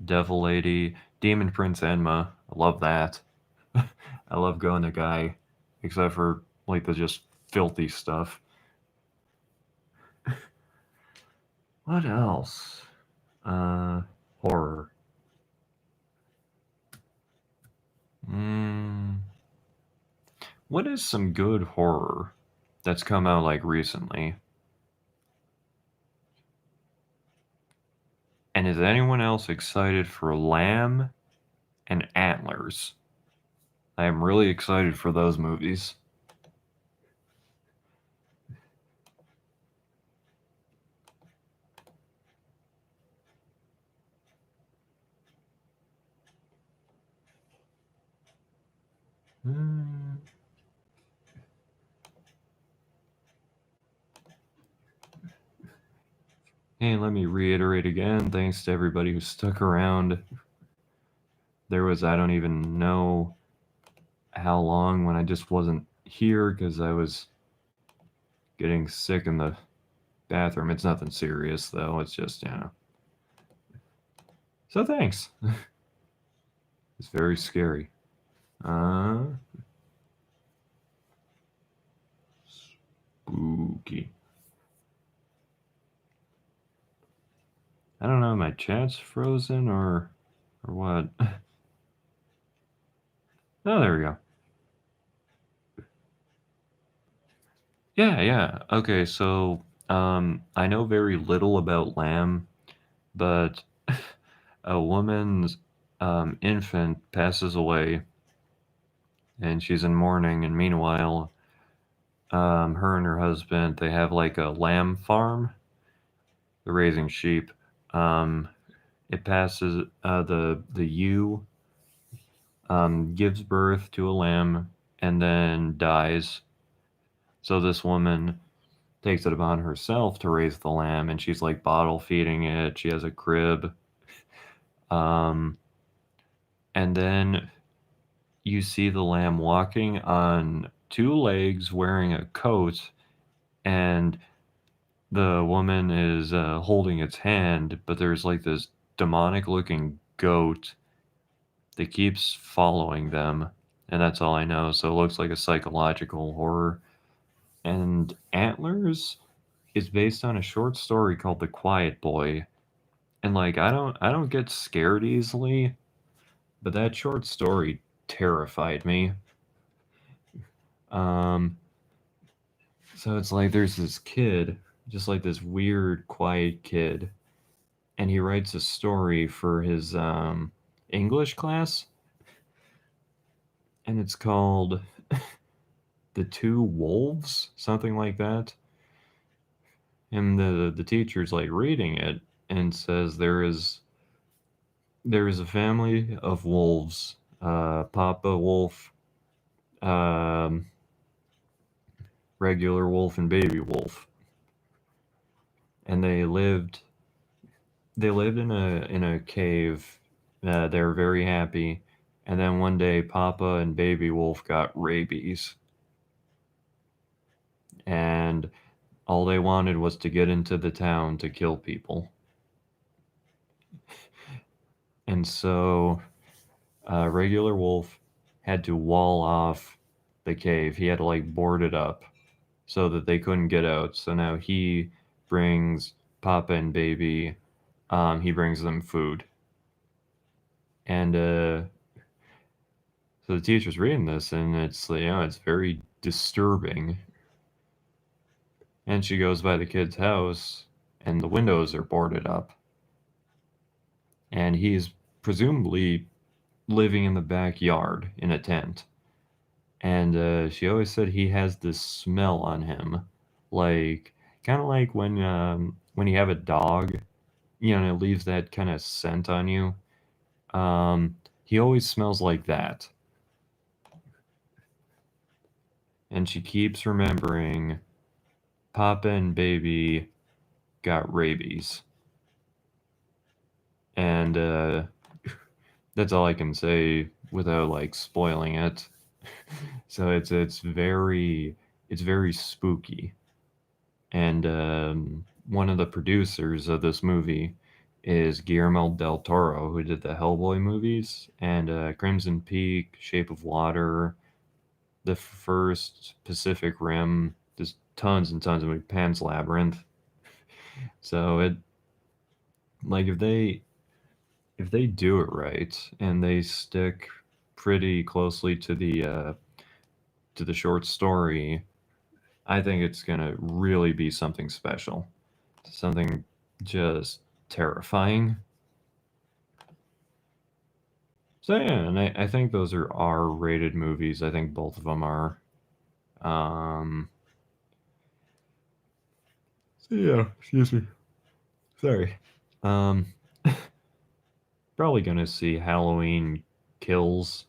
Devil Lady, Demon Prince Enma, I love that. I love going to Guy, except for like the just filthy stuff. What else? Horror. Mm, what is some good horror that's come out like recently? And is anyone else excited for Lamb and Antlers? I am really excited for those movies. Hmm. Hey, let me reiterate again, thanks to everybody who stuck around. There was, I don't even know how long when I just wasn't here because I was getting sick in the bathroom. It's nothing serious, though. It's just. So thanks. It's very scary. Uh, Spooky. I don't know, my chat's frozen or what? Oh, there we go. Yeah, yeah. Okay, so I know very little about Lamb, but a woman's infant passes away and she's in mourning, and meanwhile, her and her husband, they have like a lamb farm. They're raising sheep. Um, it passes the ewe gives birth to a lamb and then dies. So this woman takes it upon herself to raise the lamb, and she's like bottle feeding it. She has a crib, um, and then you see the lamb walking on 2 legs, wearing a coat, and the woman is holding its hand, but there's like this demonic looking goat that keeps following them, and that's all I know. So it looks like a psychological horror. And Antlers is based on a short story called The Quiet Boy. And like I don't get scared easily, but that short story terrified me. Um, so it's like there's this kid, just like this weird, quiet kid, and he writes a story for his English class, and it's called The Two Wolves, something like that. And the teacher's like reading it and says there is a family of wolves, Papa Wolf, um, regular wolf, and baby wolf, and they lived in a cave. They were very happy, and then one day Papa and baby wolf got rabies, and all they wanted was to get into the town to kill people. And so regular wolf had to wall off the cave. He had to like board it up so that they couldn't get out. So now he brings Papa and baby. He brings them food, and so the teacher's reading this, and it's very disturbing. And she goes by the kid's house, and the windows are boarded up, and he's presumably living in the backyard in a tent. And she always said he has this smell on him, like kind of like when you have a dog, it leaves that kind of scent on you. He always smells like that. And she keeps remembering Papa and baby got rabies. And that's all I can say without like spoiling it. So it's very spooky. And one of the producers of this movie is Guillermo del Toro, who did the Hellboy movies and Crimson Peak, Shape of Water, the first Pacific Rim. There's tons and tons of movies, Pan's Labyrinth. So it like if they do it right and they stick pretty closely to the short story, I think it's gonna really be something special, something just terrifying. So yeah, and I think those are R-rated movies. I think both of them are. Um, so yeah, excuse me. Sorry. Um, probably gonna see Halloween Kills.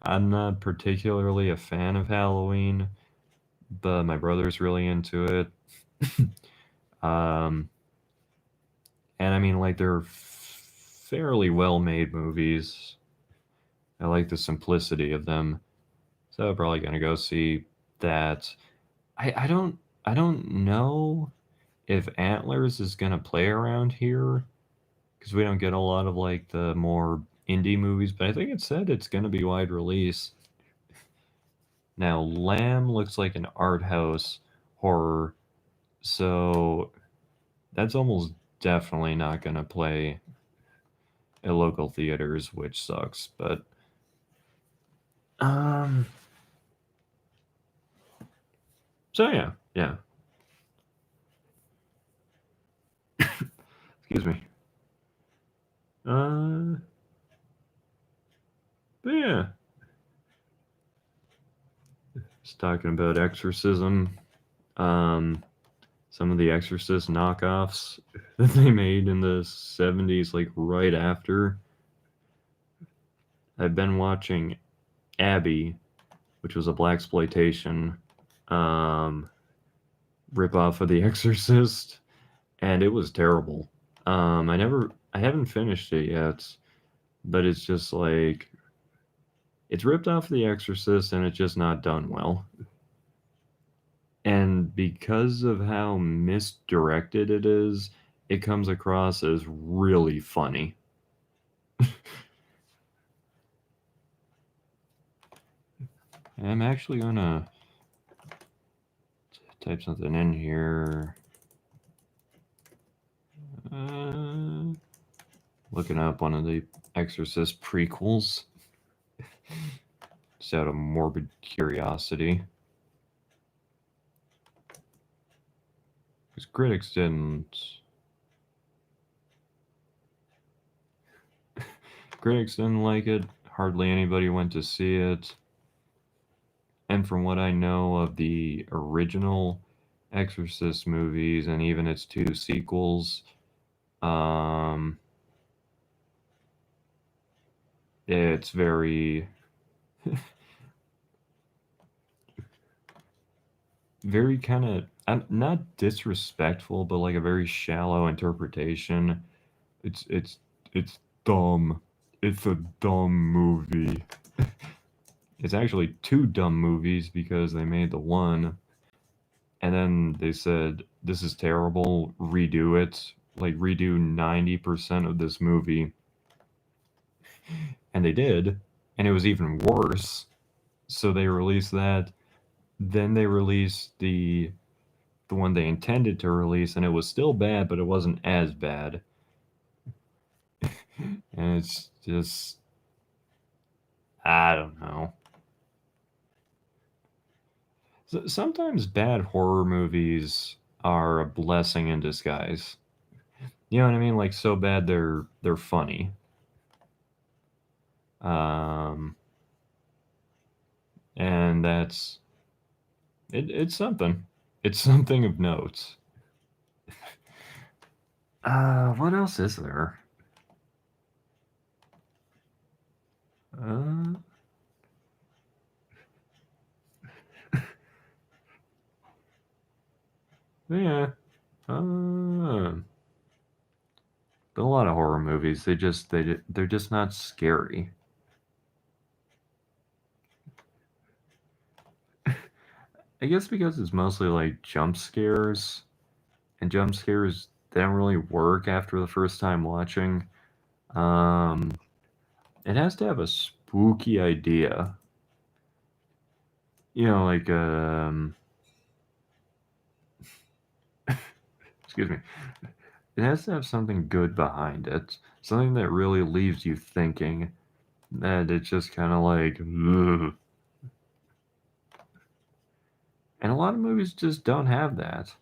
I'm not particularly a fan of Halloween, but my brother's really into it. um, and I mean, like they're fairly well-made movies. I like the simplicity of them, so I'm probably gonna go see that. I don't know if Antlers is gonna play around here because we don't get a lot of like the more indie movies, but I think it said it's gonna be wide release. Now, Lamb looks like an art house horror, so that's almost definitely not gonna play at local theaters, which sucks. But um, so yeah, yeah. Excuse me. Uh, but yeah, just talking about Exorcism. Um, some of the Exorcist knockoffs that they made in the 70s, like right after. I've been watching Abby, which was a black exploitation um, ripoff of The Exorcist, and it was terrible. I haven't finished it yet, but it's just like it's ripped off The Exorcist, and it's just not done well. And because of how misdirected it is, it comes across as really funny. I'm actually gonna type something in here. Looking up one of the Exorcist prequels. Just out of morbid curiosity. Because critics didn't. Critics didn't like it. Hardly anybody went to see it. And from what I know of the original Exorcist movies and even its two sequels, it's very very kind of not disrespectful, but like a very shallow interpretation. It's dumb. It's a dumb movie. It's actually two dumb movies because they made the one and then they said this is terrible, redo it. Like redo 90% of this movie. And they did, and it was even worse. So they released that. Then they released the one they intended to release, and it was still bad, but it wasn't as bad. And it's just, I don't know. So, sometimes bad horror movies are a blessing in disguise. You know what I mean? Like so bad they're funny. Um, and that's it's something. It's something of note. What else is there? Uh, yeah. A lot of horror movies, they're just not scary. I guess because it's mostly like jump scares, and jump scares they don't really work after the first time watching. Um, it has to have a spooky idea. You know, like excuse me. It has to have something good behind it, something that really leaves you thinking. That it's just kind of like, ugh. And a lot of movies just don't have that.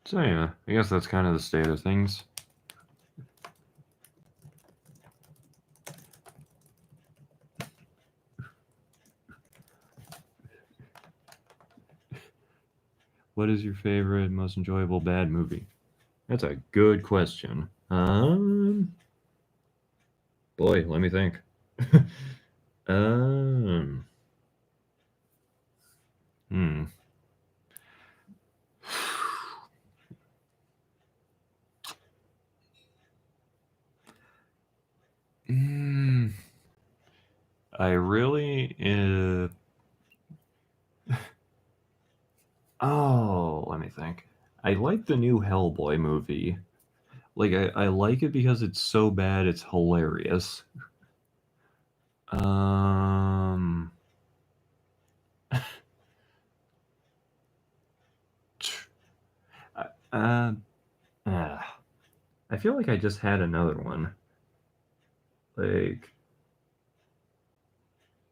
So yeah, I guess that's kind of the state of things. What is your favorite, most enjoyable bad movie? That's a good question. Boy, let me think. um, hmm. Mm, I really. Oh, let me think. I like the new Hellboy movie. Like, I like it because it's so bad, it's hilarious. Um, uh, uh, I feel like I just had another one. Like,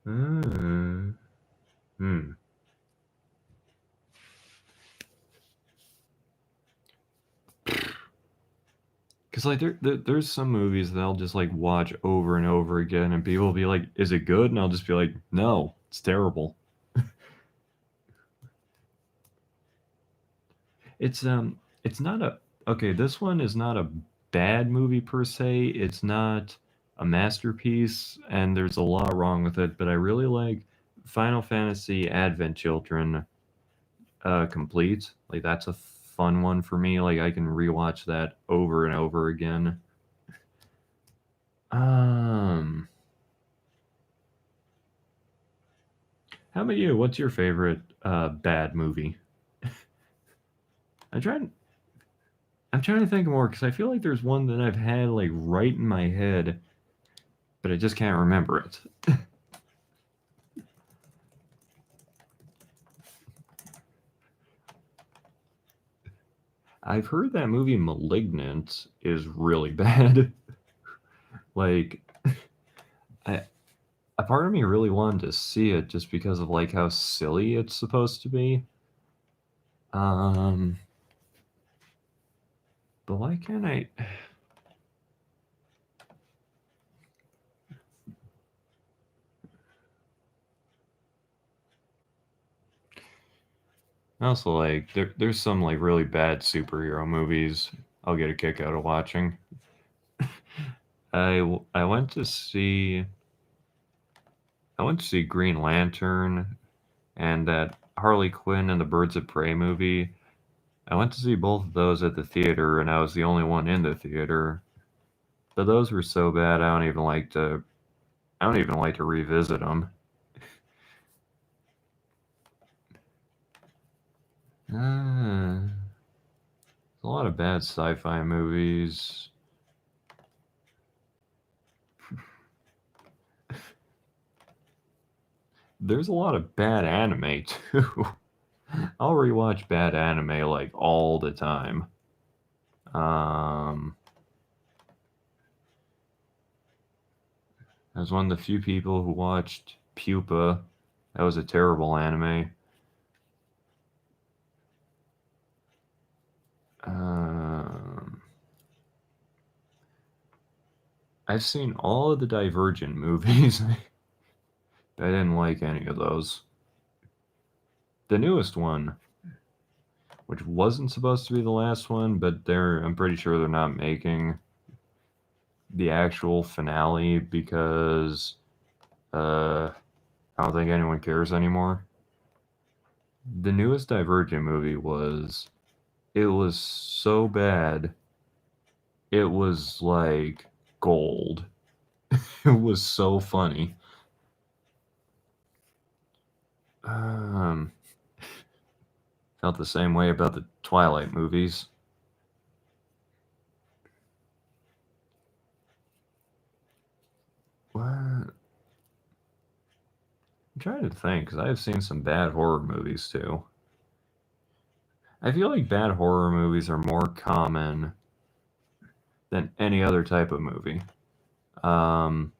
uh, hmm. Because like there's some movies that I'll just like watch over and over again, and people will be like, "Is it good?" And I'll just be like, "No, it's terrible." It's not a okay. This one is not a bad movie per se. It's not a masterpiece, and there's a lot wrong with it. But I really like Final Fantasy Advent Children complete. Like that's a fun one for me. Like I can rewatch that over and over again. Um, how about you? What's your favorite bad movie? I'm trying. I'm trying to think more because I feel like there's one that I've had like right in my head, but I just can't remember it. I've heard that movie Malignant is really bad. Like, I, a part of me really wanted to see it just because of like how silly it's supposed to be. Um, but why can't I? Also, like, there's some like really bad superhero movies I'll get a kick out of watching. I went to see Green Lantern and that Harley Quinn and the Birds of Prey movie. I went to see both of those at the theater, and I was the only one in the theater. But those were so bad, I don't even like to revisit them. There's a lot of bad sci-fi movies. There's a lot of bad anime too. I'll rewatch bad anime like all the time. Um, I was one of the few people who watched Pupa. That was a terrible anime. Um, I've seen all of the Divergent movies. I didn't like any of those. The newest one, which wasn't supposed to be the last one, but I'm pretty sure they're not making the actual finale because I don't think anyone cares anymore. The newest Divergent movie it was so bad. It was like gold. It was so funny. Um, Felt the same way about the Twilight movies. What? I'm trying to think because I've seen some bad horror movies too. I feel like bad horror movies are more common than any other type of movie. Um,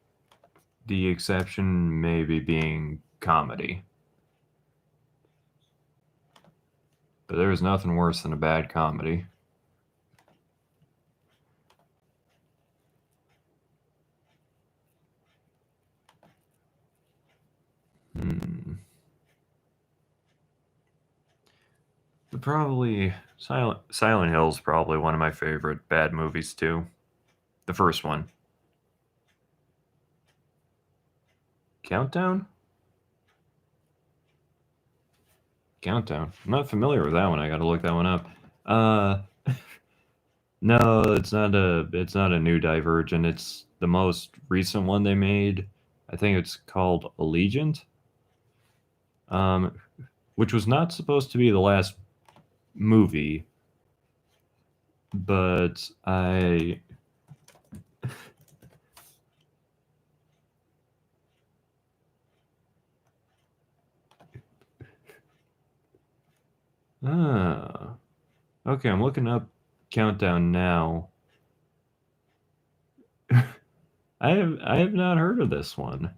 the exception maybe being comedy. But there's nothing worse than a bad comedy. Hmm. But probably Silent Hill is probably one of my favorite bad movies too. The first one. Countdown? Countdown. I'm not familiar with that one. I got to look that one up. Uh, no, it's not a new Divergent. It's the most recent one they made. I think it's called Allegiant. Um, which was not supposed to be the last movie, but I ah okay, I'm looking up Countdown now. I have not heard of this one.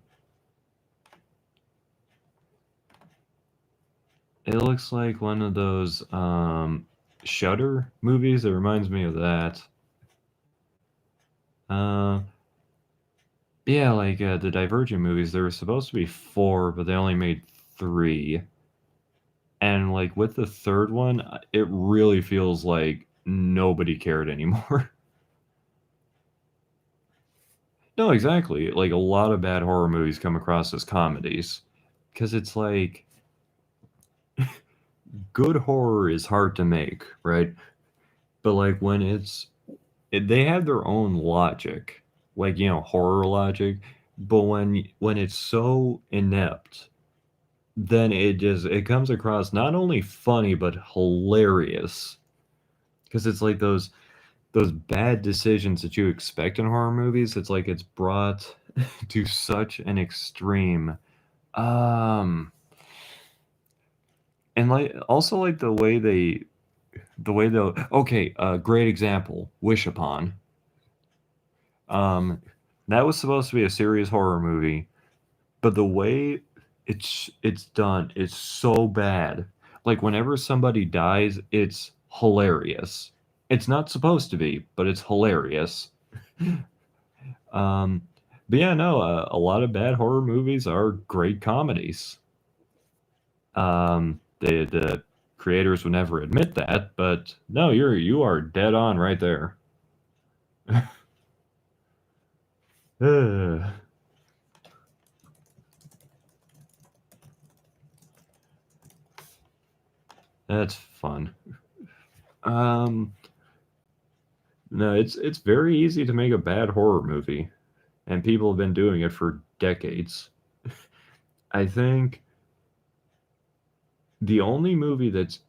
It looks like one of those Shudder movies. It reminds me of that. Uh, yeah, like the Divergent movies. There were supposed to be four, but they only made three. And like with the third one, it really feels like nobody cared anymore. No, exactly. Like a lot of bad horror movies come across as comedies because it's like good horror is hard to make, right? But like when they have their own logic, like horror logic. But when it's so inept, then it comes across not only funny but hilarious because it's like those bad decisions that you expect in horror movies. It's like it's brought to such an extreme. Um, and like also like the way The way they'll. Okay, great example. Wish Upon. Um, that was supposed to be a serious horror movie, but the way it's done is so bad. Like whenever somebody dies, it's hilarious. It's not supposed to be, but it's hilarious. Um, but yeah, no, a lot of bad horror movies are great comedies. The creators would never admit that, but no, you are dead on right there. That's fun. Um, no, it's very easy to make a bad horror movie, and people have been doing it for decades. I think the only movie that's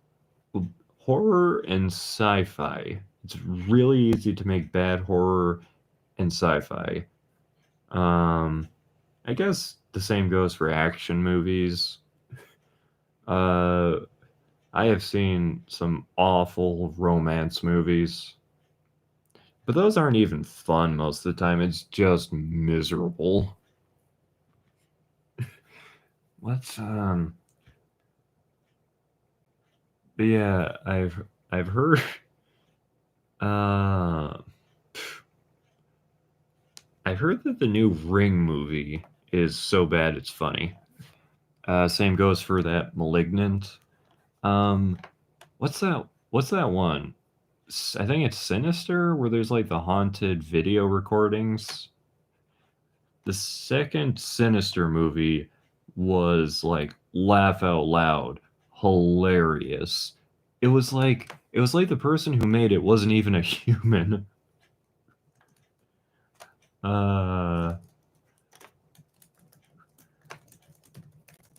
horror and sci-fi. It's really easy to make bad horror and sci-fi. Um, I guess the same goes for action movies. Uh, I have seen some awful romance movies, but those aren't even fun most of the time. It's just miserable. Let's but yeah, I've heard uh I've heard that the new Ring movie is so bad it's funny. Same goes for that Malignant. Um, What's that one? I think it's Sinister, where there's like the haunted video recordings. The second Sinister movie was like laugh out loud, hilarious. It was like the person who made it wasn't even a human. Uh,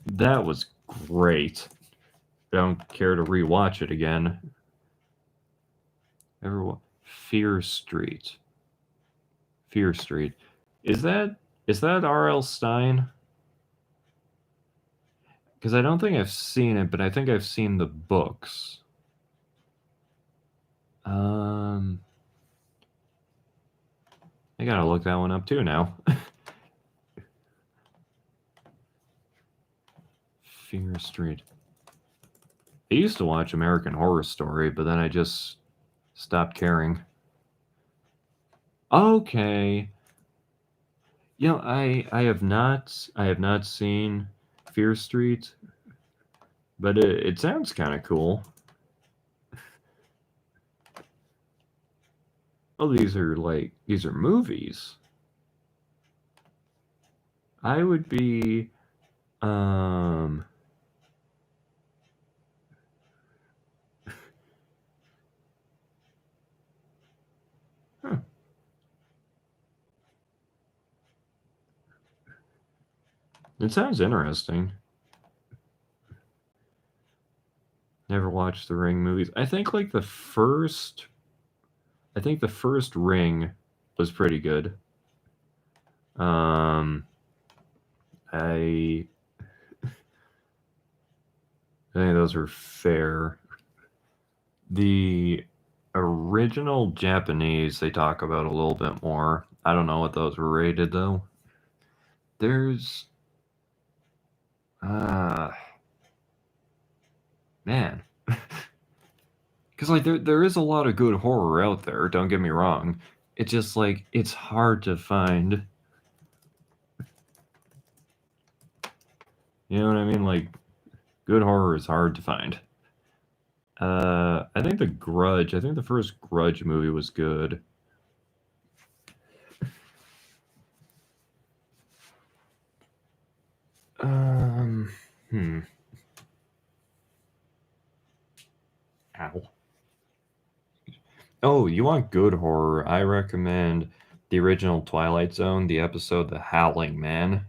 that was great. I don't care to rewatch it again. Everyone, Fear Street. Fear Street. Is that R.L. Stein? Because I don't think I've seen it, but I think I've seen the books. Um, I gotta look that one up too now. Fear Street. I used to watch American Horror Story, but then I just stopped caring. Okay. I have not seen Fear Street, but it sounds kind of cool. Oh, these are movies. I would be um huh, it sounds interesting. Never watched the Ring movies. I think the first Ring was pretty good. Um I I think those are fair. The original Japanese they talk about a little bit more. I don't know what those were rated though. There's uh man. Cuz like there is a lot of good horror out there, don't get me wrong. It's just like it's hard to find. You know what I mean? Like good horror is hard to find. I think the first Grudge movie was good. Um, hmm. Ow. Oh, you want good horror? I recommend the original Twilight Zone, the episode The Howling Man.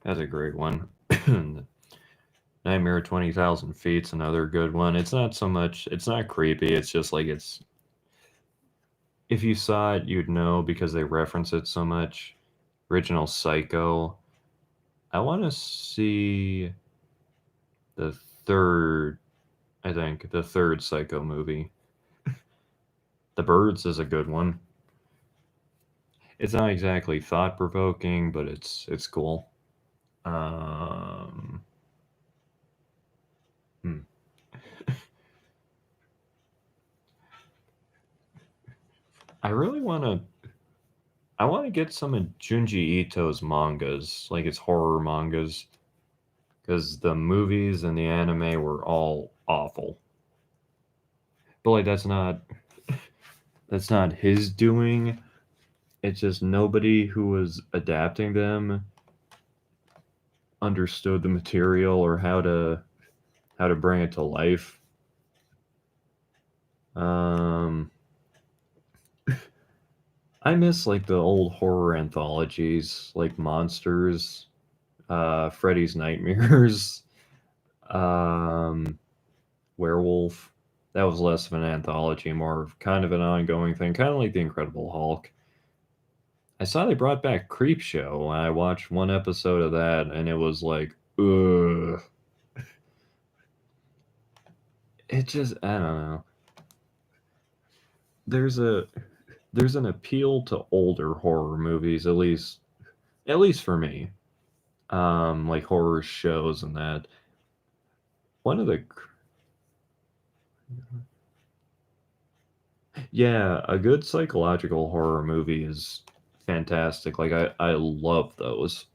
That's a great one. Nightmare Nightmare 20,000 Feet's another good one. It's not so much, it's not creepy. It's just like it's, if you saw it, you'd know because they reference it so much. Original Psycho. I want to see the third, I think, the third Psycho movie. The Birds is a good one. It's not exactly thought provoking, but it's cool. Um, hmm. I really want to. I want to get some of Junji Ito's mangas, like his horror mangas, because the movies and the anime were all awful. But like that's not his doing. It's just nobody who was adapting them understood the material or how to bring it to life. Um, I miss like the old horror anthologies, like Monsters, Freddy's Nightmares, um, Werewolf. That was less of an anthology, more of kind of an ongoing thing, kind of like the Incredible Hulk. I saw they brought back Creepshow. I watched one episode of that, and it was like, ugh. It just, I don't know. There's a there's an appeal to older horror movies, at least for me. Like horror shows and that. One of the Yeah, a good psychological horror movie is fantastic. Like I love those.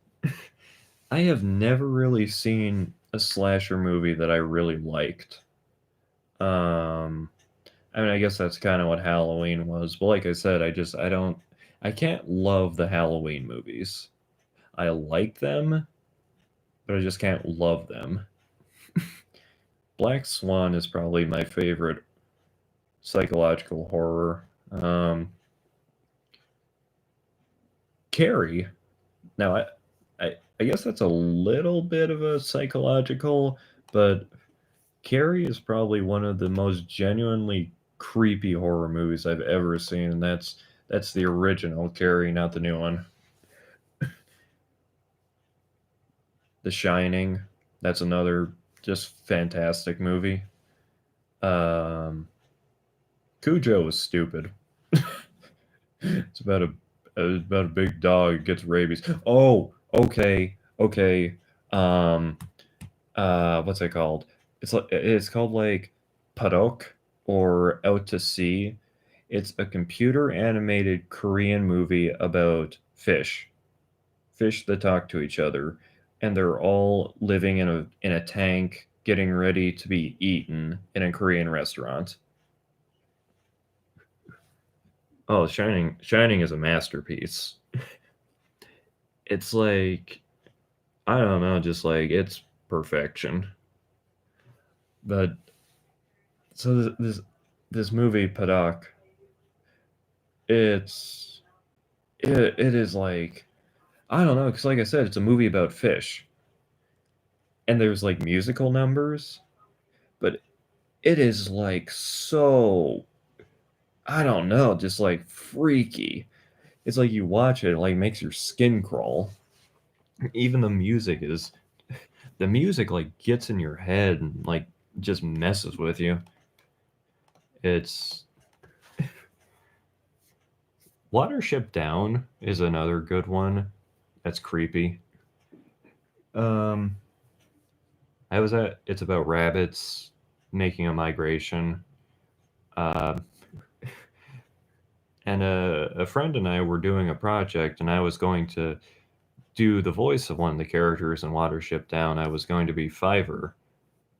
I have never really seen a slasher movie that I really liked. Um, I mean, I guess that's kind of what Halloween was. But like I said, I can't love the Halloween movies. I like them, but I just can't love them. Black Swan is probably my favorite psychological horror. Carrie. Now, I guess that's a little bit of a psychological, but Carrie is probably one of the most genuinely creepy horror movies I've ever seen, and that's the original Carrie, not the new one. The Shining, that's another just fantastic movie. Um, Cujo was stupid. It's about a big dog gets rabies. Oh, okay. Um, what's it called? It's called like Padok or Out to Sea. It's a computer animated Korean movie about fish that talk to each other, and they're all living in a tank, getting ready to be eaten in a Korean restaurant. Oh, Shining is a masterpiece. It's like I don't know, just like it's perfection. But so this movie Padok, it's it is like I don't know, because like I said, it's a movie about fish, and there's like musical numbers, but it is like so I don't know, just like freaky. It's like you watch it, it like makes your skin crawl. Even the music like gets in your head and like just messes with you. It's Watership Down is another good one. That's creepy. Um, I was at. It's about rabbits making a migration. Uh, and a friend and I were doing a project, and I was going to do the voice of one of the characters in Watership Down. I was going to be Fiverr,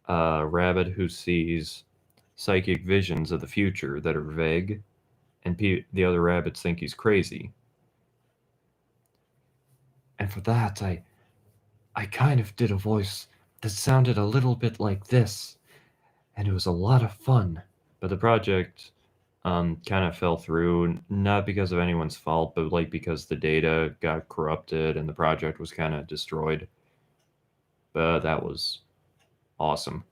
a rabbit who sees psychic visions of the future that are vague, and the other rabbits think he's crazy. And for that, I kind of did a voice that sounded a little bit like this, and it was a lot of fun. But the project kind of fell through, not because of anyone's fault, but like because the data got corrupted and the project was kind of destroyed. But that was awesome.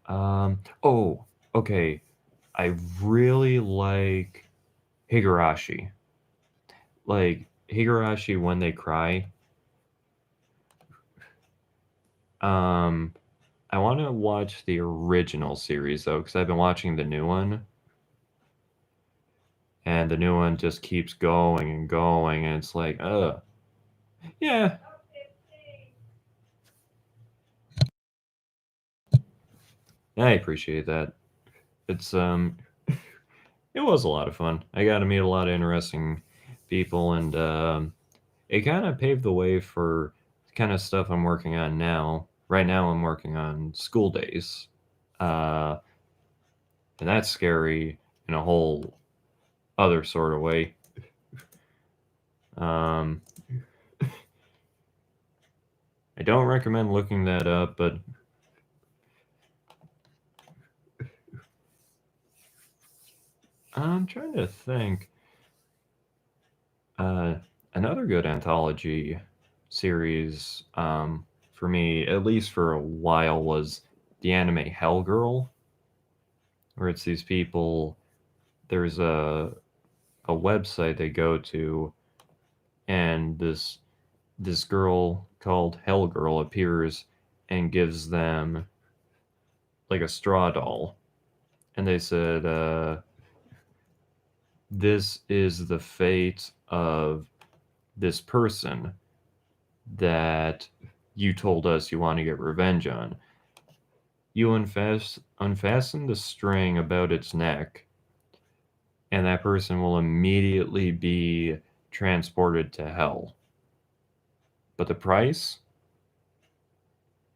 Oh, okay. I really like Higurashi. Like Higurashi when they cry. Um, I want to watch the original series though, because I've been watching the new one, and the new one just keeps going and going, and it's like, yeah, I appreciate that. It's it was a lot of fun. I got to meet a lot of interesting people, and it kind of paved the way for the kind of stuff I'm working on now. Right now, I'm working on school days, uh, and that's scary in a whole other sort of way. Um, I don't recommend looking that up, but I'm trying to think. Uh, Another good anthology series for me, at least for a while, was the anime Hell Girl, where it's these people. There's a website they go to, and this girl called Hell Girl appears and gives them like a straw doll, and they said, "This is the fate of this person that you told us you want to get revenge on. You unfasten the string about its neck, and that person will immediately be transported to hell. But the price?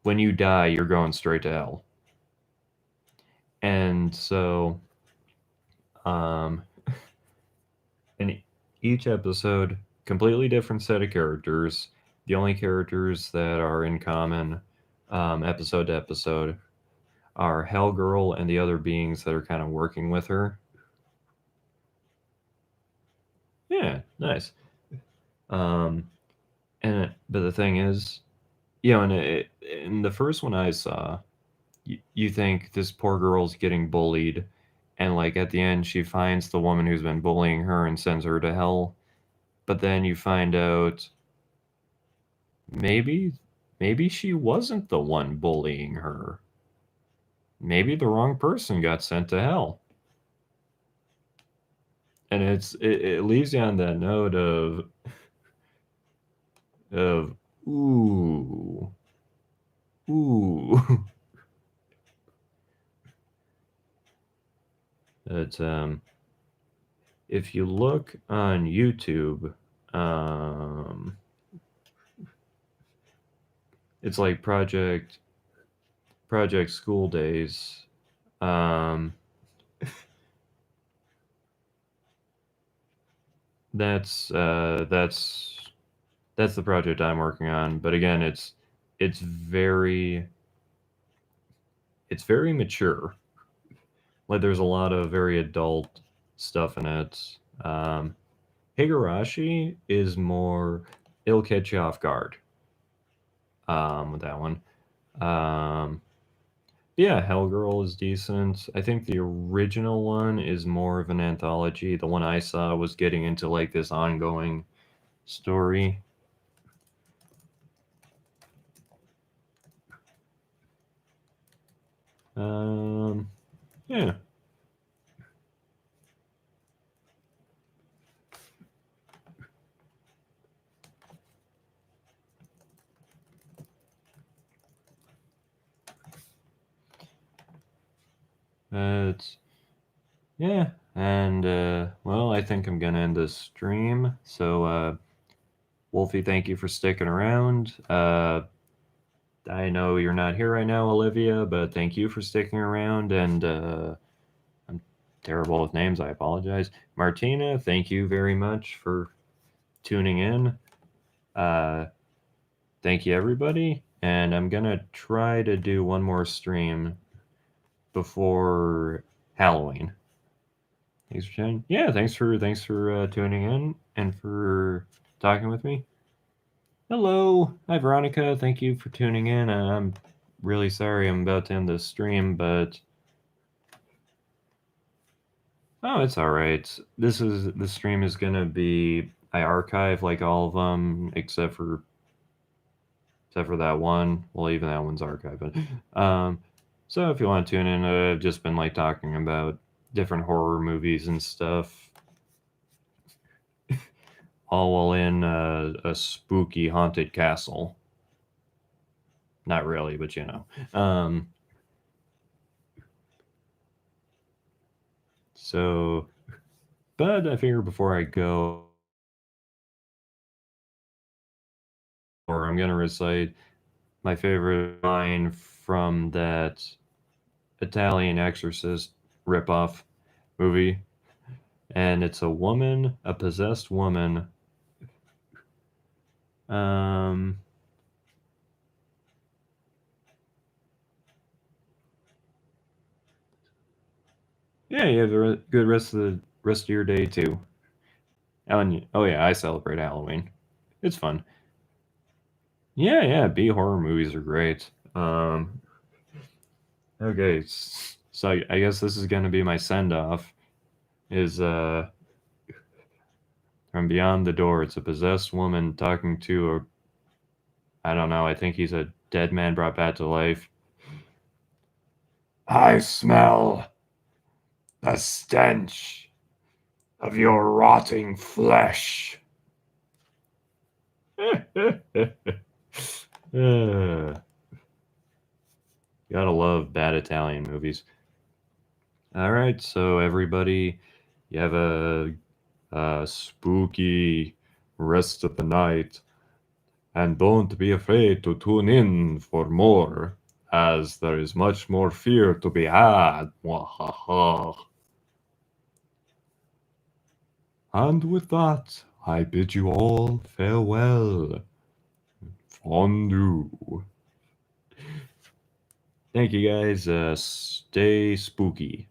When you die, you're going straight to hell." And so, um, in each episode, completely different set of characters. The only characters that are in common, episode to episode, are Hell Girl and the other beings that are kind of working with her. Yeah, nice. Um, but the thing is, in the first one I saw, you think this poor girl's getting bullied, and like at the end she finds the woman who's been bullying her and sends her to hell. But then you find out maybe maybe she wasn't the one bullying her. Maybe the wrong person got sent to hell. And it leaves you on that note of ooh, ooh. That if you look on YouTube, um, it's like Project School Days. Um, that's that's the project I'm working on. But again, it's very it's very mature. Like there's a lot of very adult stuff in it. Higurashi is more, it'll catch you off guard with that one. Um, yeah, Hellgirl is decent. I think the original one is more of an anthology. The one I saw was getting into like this ongoing story. Yeah. It's yeah, and well, I think I'm gonna end this stream. So, Wolfie, thank you for sticking around. I know you're not here right now, Olivia, but thank you for sticking around. And I'm terrible with names. I apologize. Martina, thank you very much for tuning in. Uh, Thank you, everybody. And I'm gonna try to do one more stream before Halloween. Thanks for tuning. Yeah, thanks for tuning in and for talking with me. Hello, hi Veronica. Thank you for tuning in. I'm really sorry I'm about to end the stream, but oh, it's all right. The stream is gonna be, I archive like all of them except for that one. Well, even that one's archived. So if you want to tune in, I've just been like talking about different horror movies and stuff, all while in a spooky haunted castle. Not really, but you know. So, but I figure before I go, or I'm gonna recite my favorite line from that Italian Exorcist ripoff movie, and it's a possessed woman. Um, yeah, you have a good rest of your day too. Oh yeah, I celebrate Halloween. It's fun. Yeah, yeah, B horror movies are great. Okay, so I guess this is gonna be my send off. Is from beyond the door, it's a possessed woman talking to a, I don't know, I think he's a dead man brought back to life. I smell the stench of your rotting flesh. Gotta love bad Italian movies. All right, so everybody, you have a spooky rest of the night, and don't be afraid to tune in for more, as there is much more fear to be had. Mwahaha. And with that, I bid you all farewell. Fondue. Thank you guys. Stay spooky.